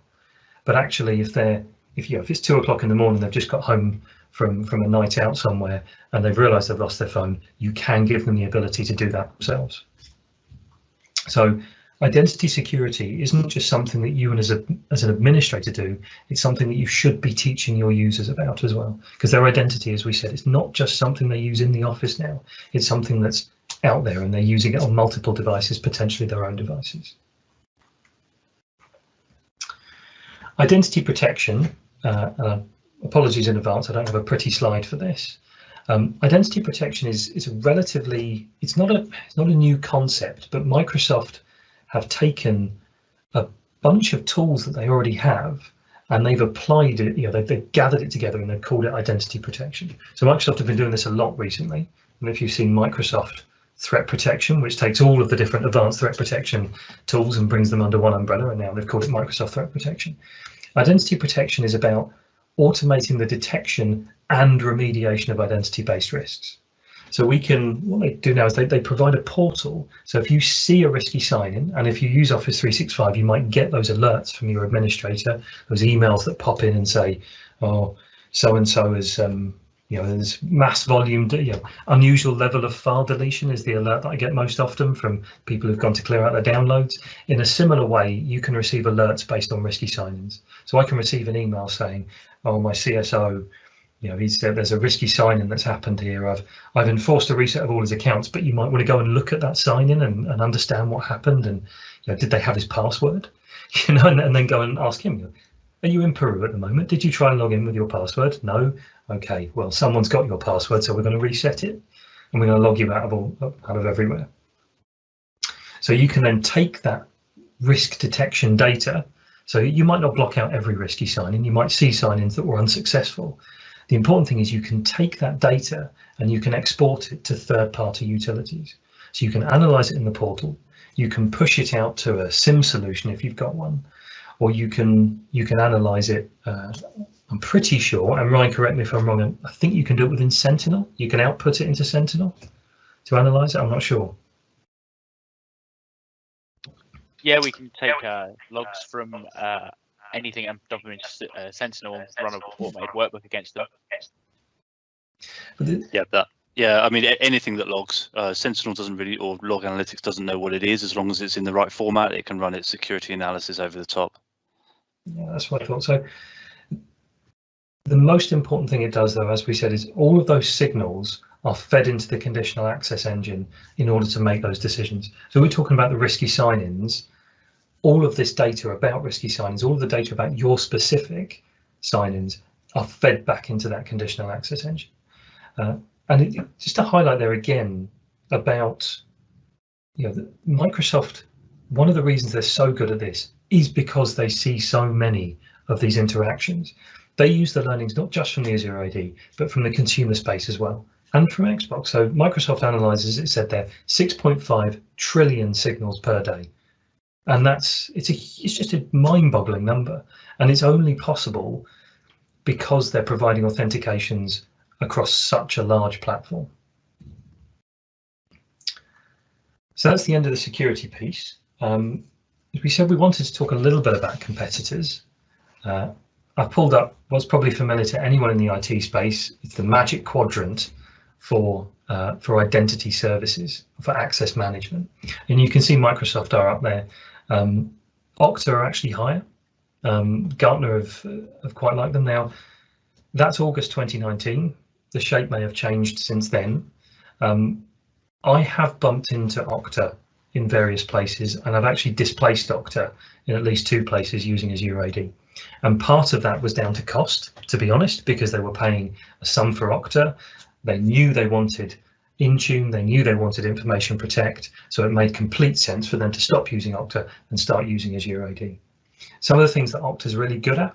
But actually, if it's 2 o'clock in the morning, they've just got home from a night out somewhere, and they've realised they've lost their phone, you can give them the ability to do that themselves. So identity security isn't just something that you as an administrator do, it's something that you should be teaching your users about as well, because their identity, as we said, it's not just something they use in the office now, it's something that's out there and they're using it on multiple devices, potentially their own devices. Identity protection, apologies in advance, I don't have a pretty slide for this. Identity protection is a relatively, it's not a new concept, but Microsoft have taken a bunch of tools that they already have and they've applied it, they've gathered it together and they've called it identity protection. So Microsoft have been doing this a lot recently. And if you've seen Microsoft Threat Protection, which takes all of the different advanced threat protection tools and brings them under one umbrella, and now they've called it Microsoft Threat Protection. Identity protection is about automating the detection and remediation of identity-based risks. So what they do now is they provide a portal. So if you see a risky sign-in, and if you use Office 365, you might get those alerts from your administrator, those emails that pop in and say, oh, so-and-so is, there's mass volume, unusual level of file deletion is the alert that I get most often from people who've gone to clear out their downloads. In a similar way, you can receive alerts based on risky sign-ins. So I can receive an email saying, oh, my CSO, he said there's a risky sign-in that's happened here. I've enforced a reset of all his accounts, but you might want to go and look at that sign-in and understand what happened, and did they have his password, and then go and ask him, Are you in Peru at the moment? Did you try and log in with your password? No. Okay, well, someone's got your password, so we're going to reset it, and we're going to log you out of everywhere. So you can then take that risk detection data. So you might not block out every risky sign-in. You might see sign-ins that were unsuccessful. The important thing is you can take that data and you can export it to third-party utilities. So you can analyze it in the portal. You can push it out to a SIM solution if you've got one, or you can analyze it. I'm pretty sure, and Ryan, correct me if I'm wrong, I think you can do it within Sentinel. You can output it into Sentinel to analyze it. I'm not sure. Yeah, we can take logs from anything and dump them into Sentinel and run an automated workbook against them. Yeah, I mean, anything that logs, Sentinel doesn't really, or Log Analytics doesn't know what it is. As long as it's in the right format, it can run its security analysis over the top. Yeah, that's what I thought. So the most important thing it does, though, as we said, is all of those signals are fed into the conditional access engine in order to make those decisions. So we're talking about the risky sign-ins. All of this data about risky sign-ins, all of the data about your specific sign-ins are fed back into that conditional access engine. And just to highlight there again about, Microsoft, one of the reasons they're so good at this is because they see so many of these interactions. They use the learnings not just from the Azure AD, but from the consumer space as well, and from Xbox. So Microsoft analyzes, it said there, 6.5 trillion signals per day. And it's just a mind-boggling number. And it's only possible because they're providing authentications across such a large platform. So that's the end of the security piece. As we said, we wanted to talk a little bit about competitors. I've pulled up what's probably familiar to anyone in the IT space. It's the Magic Quadrant for identity services, for access management. And you can see Microsoft are up there. Okta are actually higher. Gartner have quite liked them. Now, that's August 2019. The shape may have changed since then. I have bumped into Okta in various places, and I've actually displaced Okta in at least 2 places using Azure AD. And part of that was down to cost, to be honest, because they were paying a sum for Okta. They knew they wanted Intune, they knew they wanted Information Protect, so it made complete sense for them to stop using Okta and start using Azure AD. Some of the things that Okta is really good at,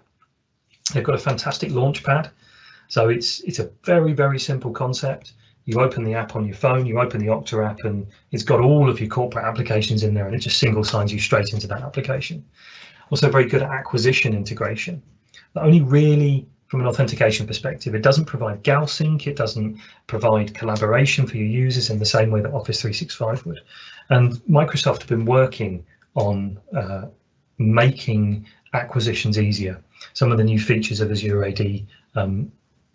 they've got a fantastic launchpad. So it's a very, very simple concept. You open the app on your phone, you open the Okta app, and it's got all of your corporate applications in there, and it just single signs you straight into that application. Also very good at acquisition integration. But only really from an authentication perspective. It doesn't provide gal sync, it doesn't provide collaboration for your users in the same way that Office 365 would. And Microsoft have been working on making acquisitions easier. Some of the new features of Azure AD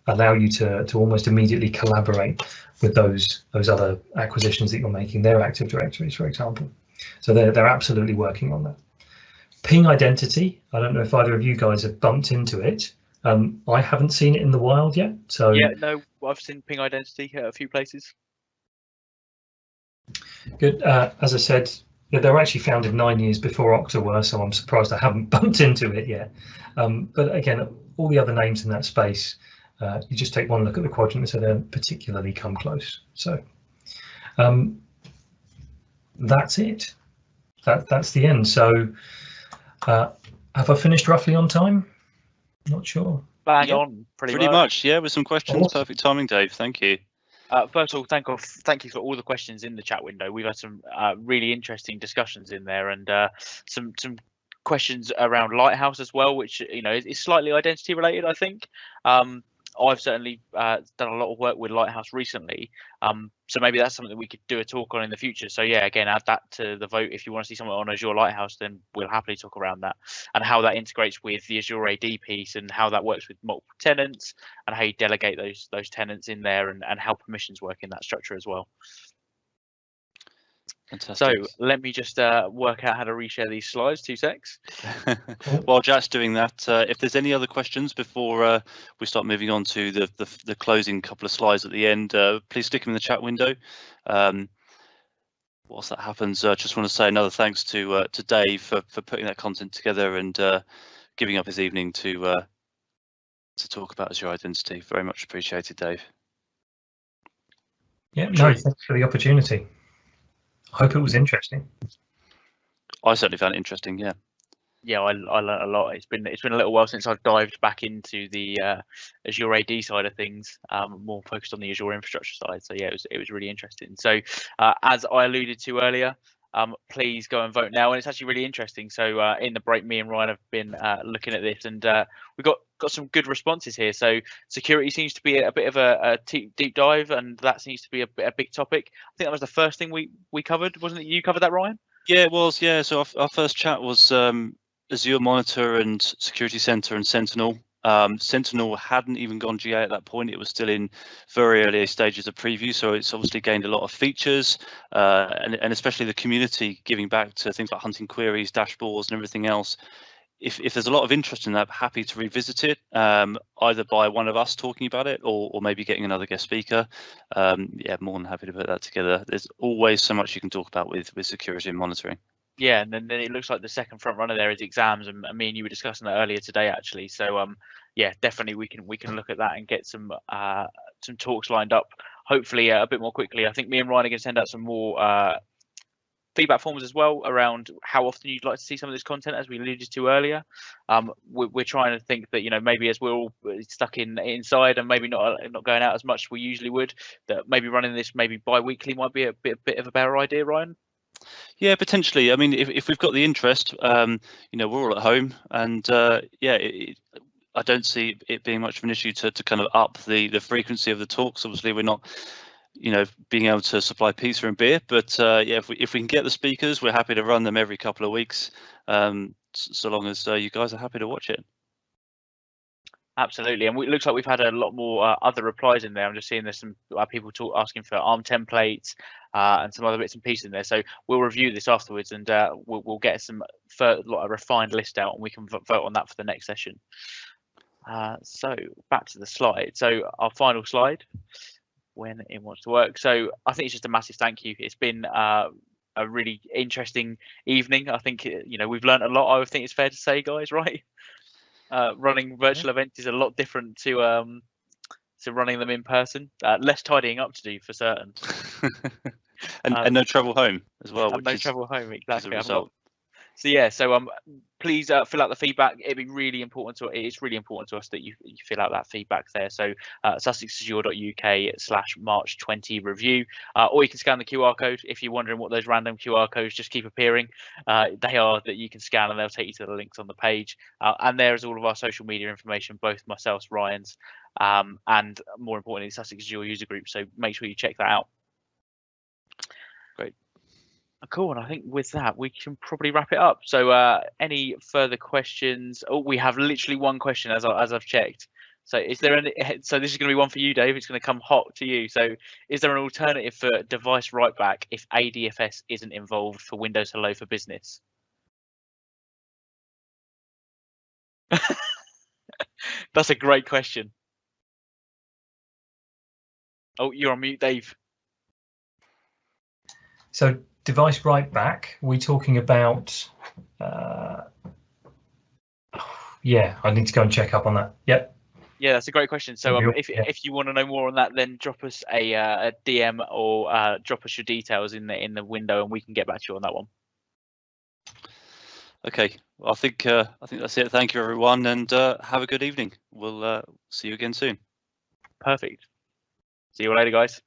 allow you to almost immediately collaborate with those other acquisitions that you're making, their Active Directories, for example. So they're absolutely working on that. Ping Identity, I don't know if either of you guys have bumped into it. I haven't seen it in the wild yet. So yeah, no, I've seen Ping Identity at a few places. Good. As I said, they were actually founded 9 years before Okta were, so I'm surprised I haven't bumped into it yet. But again, all the other names in that space, you just take one look at the quadrant, so they don't particularly come close. So that's it. That's the end. So have I finished roughly on time? Not sure. Bang on, pretty much. Yeah, with some questions. Awesome. Perfect timing, Dave. Thank you. First of all, thank you for all the questions in the chat window. We've had some really interesting discussions in there, and some questions around Lighthouse as well, which is slightly identity related, I think. I've certainly done a lot of work with Lighthouse recently, so maybe that's something that we could do a talk on in the future. So yeah, again, add that to the vote. If you want to see something on Azure Lighthouse, then we'll happily talk around that and how that integrates with the Azure AD piece and how that works with multiple tenants and how you delegate those tenants in there and how permissions work in that structure as well. Fantastic. So let me just work out how to reshare these slides. 2 secs. While Jack's doing that, if there's any other questions before we start moving on to the closing couple of slides at the end, please stick them in the chat window. Whilst that happens, I just want to say another thanks to Dave for putting that content together and giving up his evening to talk about Azure Identity. Very much appreciated, Dave. Yeah, no, thanks for the opportunity. I hope it was interesting. I certainly found it interesting. Yeah. Yeah, I learned a lot. It's been a little while since I've dived back into the Azure AD side of things, more focused on the Azure infrastructure side. So yeah, it was really interesting. So as I alluded to earlier, please go and vote now. And it's actually really interesting. So in the break, me and Ryan have been looking at this, and we've got some good responses here. So security seems to be a bit of a deep dive, and that seems to be a big topic. I think that was the first thing we covered, wasn't it? You covered that, Ryan? Yeah, it was. Yeah. So our first chat was Azure Monitor and Security Center and Sentinel. Sentinel hadn't even gone GA at that point. It was still in very early stages of preview, so it's obviously gained a lot of features, and especially the community giving back to things like hunting queries, dashboards, and everything else. If there's a lot of interest in that, happy to revisit it, either by one of us talking about it or maybe getting another guest speaker. Yeah, more than happy to put that together. There's always so much you can talk about with security and monitoring. Yeah, and then it looks like the second front runner there is exams, and me and you were discussing that earlier today, actually. So yeah, definitely we can look at that and get some talks lined up, hopefully a bit more quickly. I think me and Ryan are going to send out some more feedback forms as well around how often you'd like to see some of this content, as we alluded to earlier. We're trying to think that, you know, maybe as we're all stuck inside and maybe not going out as much as we usually would, that maybe running this maybe bi-weekly might be a bit of a better idea, Ryan. Yeah, potentially. I mean, if we've got the interest, you know, we're all at home, and yeah, I don't see it being much of an issue to kind of up the frequency of the talks. Obviously, we're not, you know, being able to supply pizza and beer, but yeah, if we can get the speakers, we're happy to run them every couple of weeks, so long as you guys are happy to watch it. Absolutely, and it looks like we've had a lot more other replies in there. I'm just seeing there's some people asking for ARM templates and some other bits and pieces in there. So we'll review this afterwards, and we'll get some a refined list out, and we can vote on that for the next session. So back to the slide. So our final slide, when it wants to work. So I think it's just a massive thank you. It's been a really interesting evening. I think, you know, we've learned a lot. I think it's fair to say, guys, right? Running virtual events is a lot different to running them in person. Less tidying up to do for certain. and no travel home as well. No travel home, exactly. So yeah, please fill out the feedback. It'd be really important to it's really important to us that you fill out that feedback there. So sussexazure.uk/March20 review, or you can scan the QR code if you're wondering what those random QR codes just keep appearing. They are that you can scan, and they'll take you to the links on the page. And there is all of our social media information, both myself, Ryan's, and more importantly, the Sussex Azure user group. So make sure you check that out. Great. Cool, and I think with that we can probably wrap it up. So any further questions? Oh, we have literally one question as I've checked. So is there any? So this is going to be one for you, Dave. It's going to come hot to you. So is there an alternative for device write back if ADFS isn't involved for Windows Hello for Business? That's a great question. Oh, you're on mute, Dave. So device write back, we're talking about, yeah, I need to go and check up on that. Yep. Yeah, that's a great question. So if you want to know more on that, then drop us a DM or drop us your details in the window, and we can get back to you on that one. Okay, well, I think that's it. Thank you, everyone, and have a good evening. We'll see you again soon. Perfect. See you later, guys.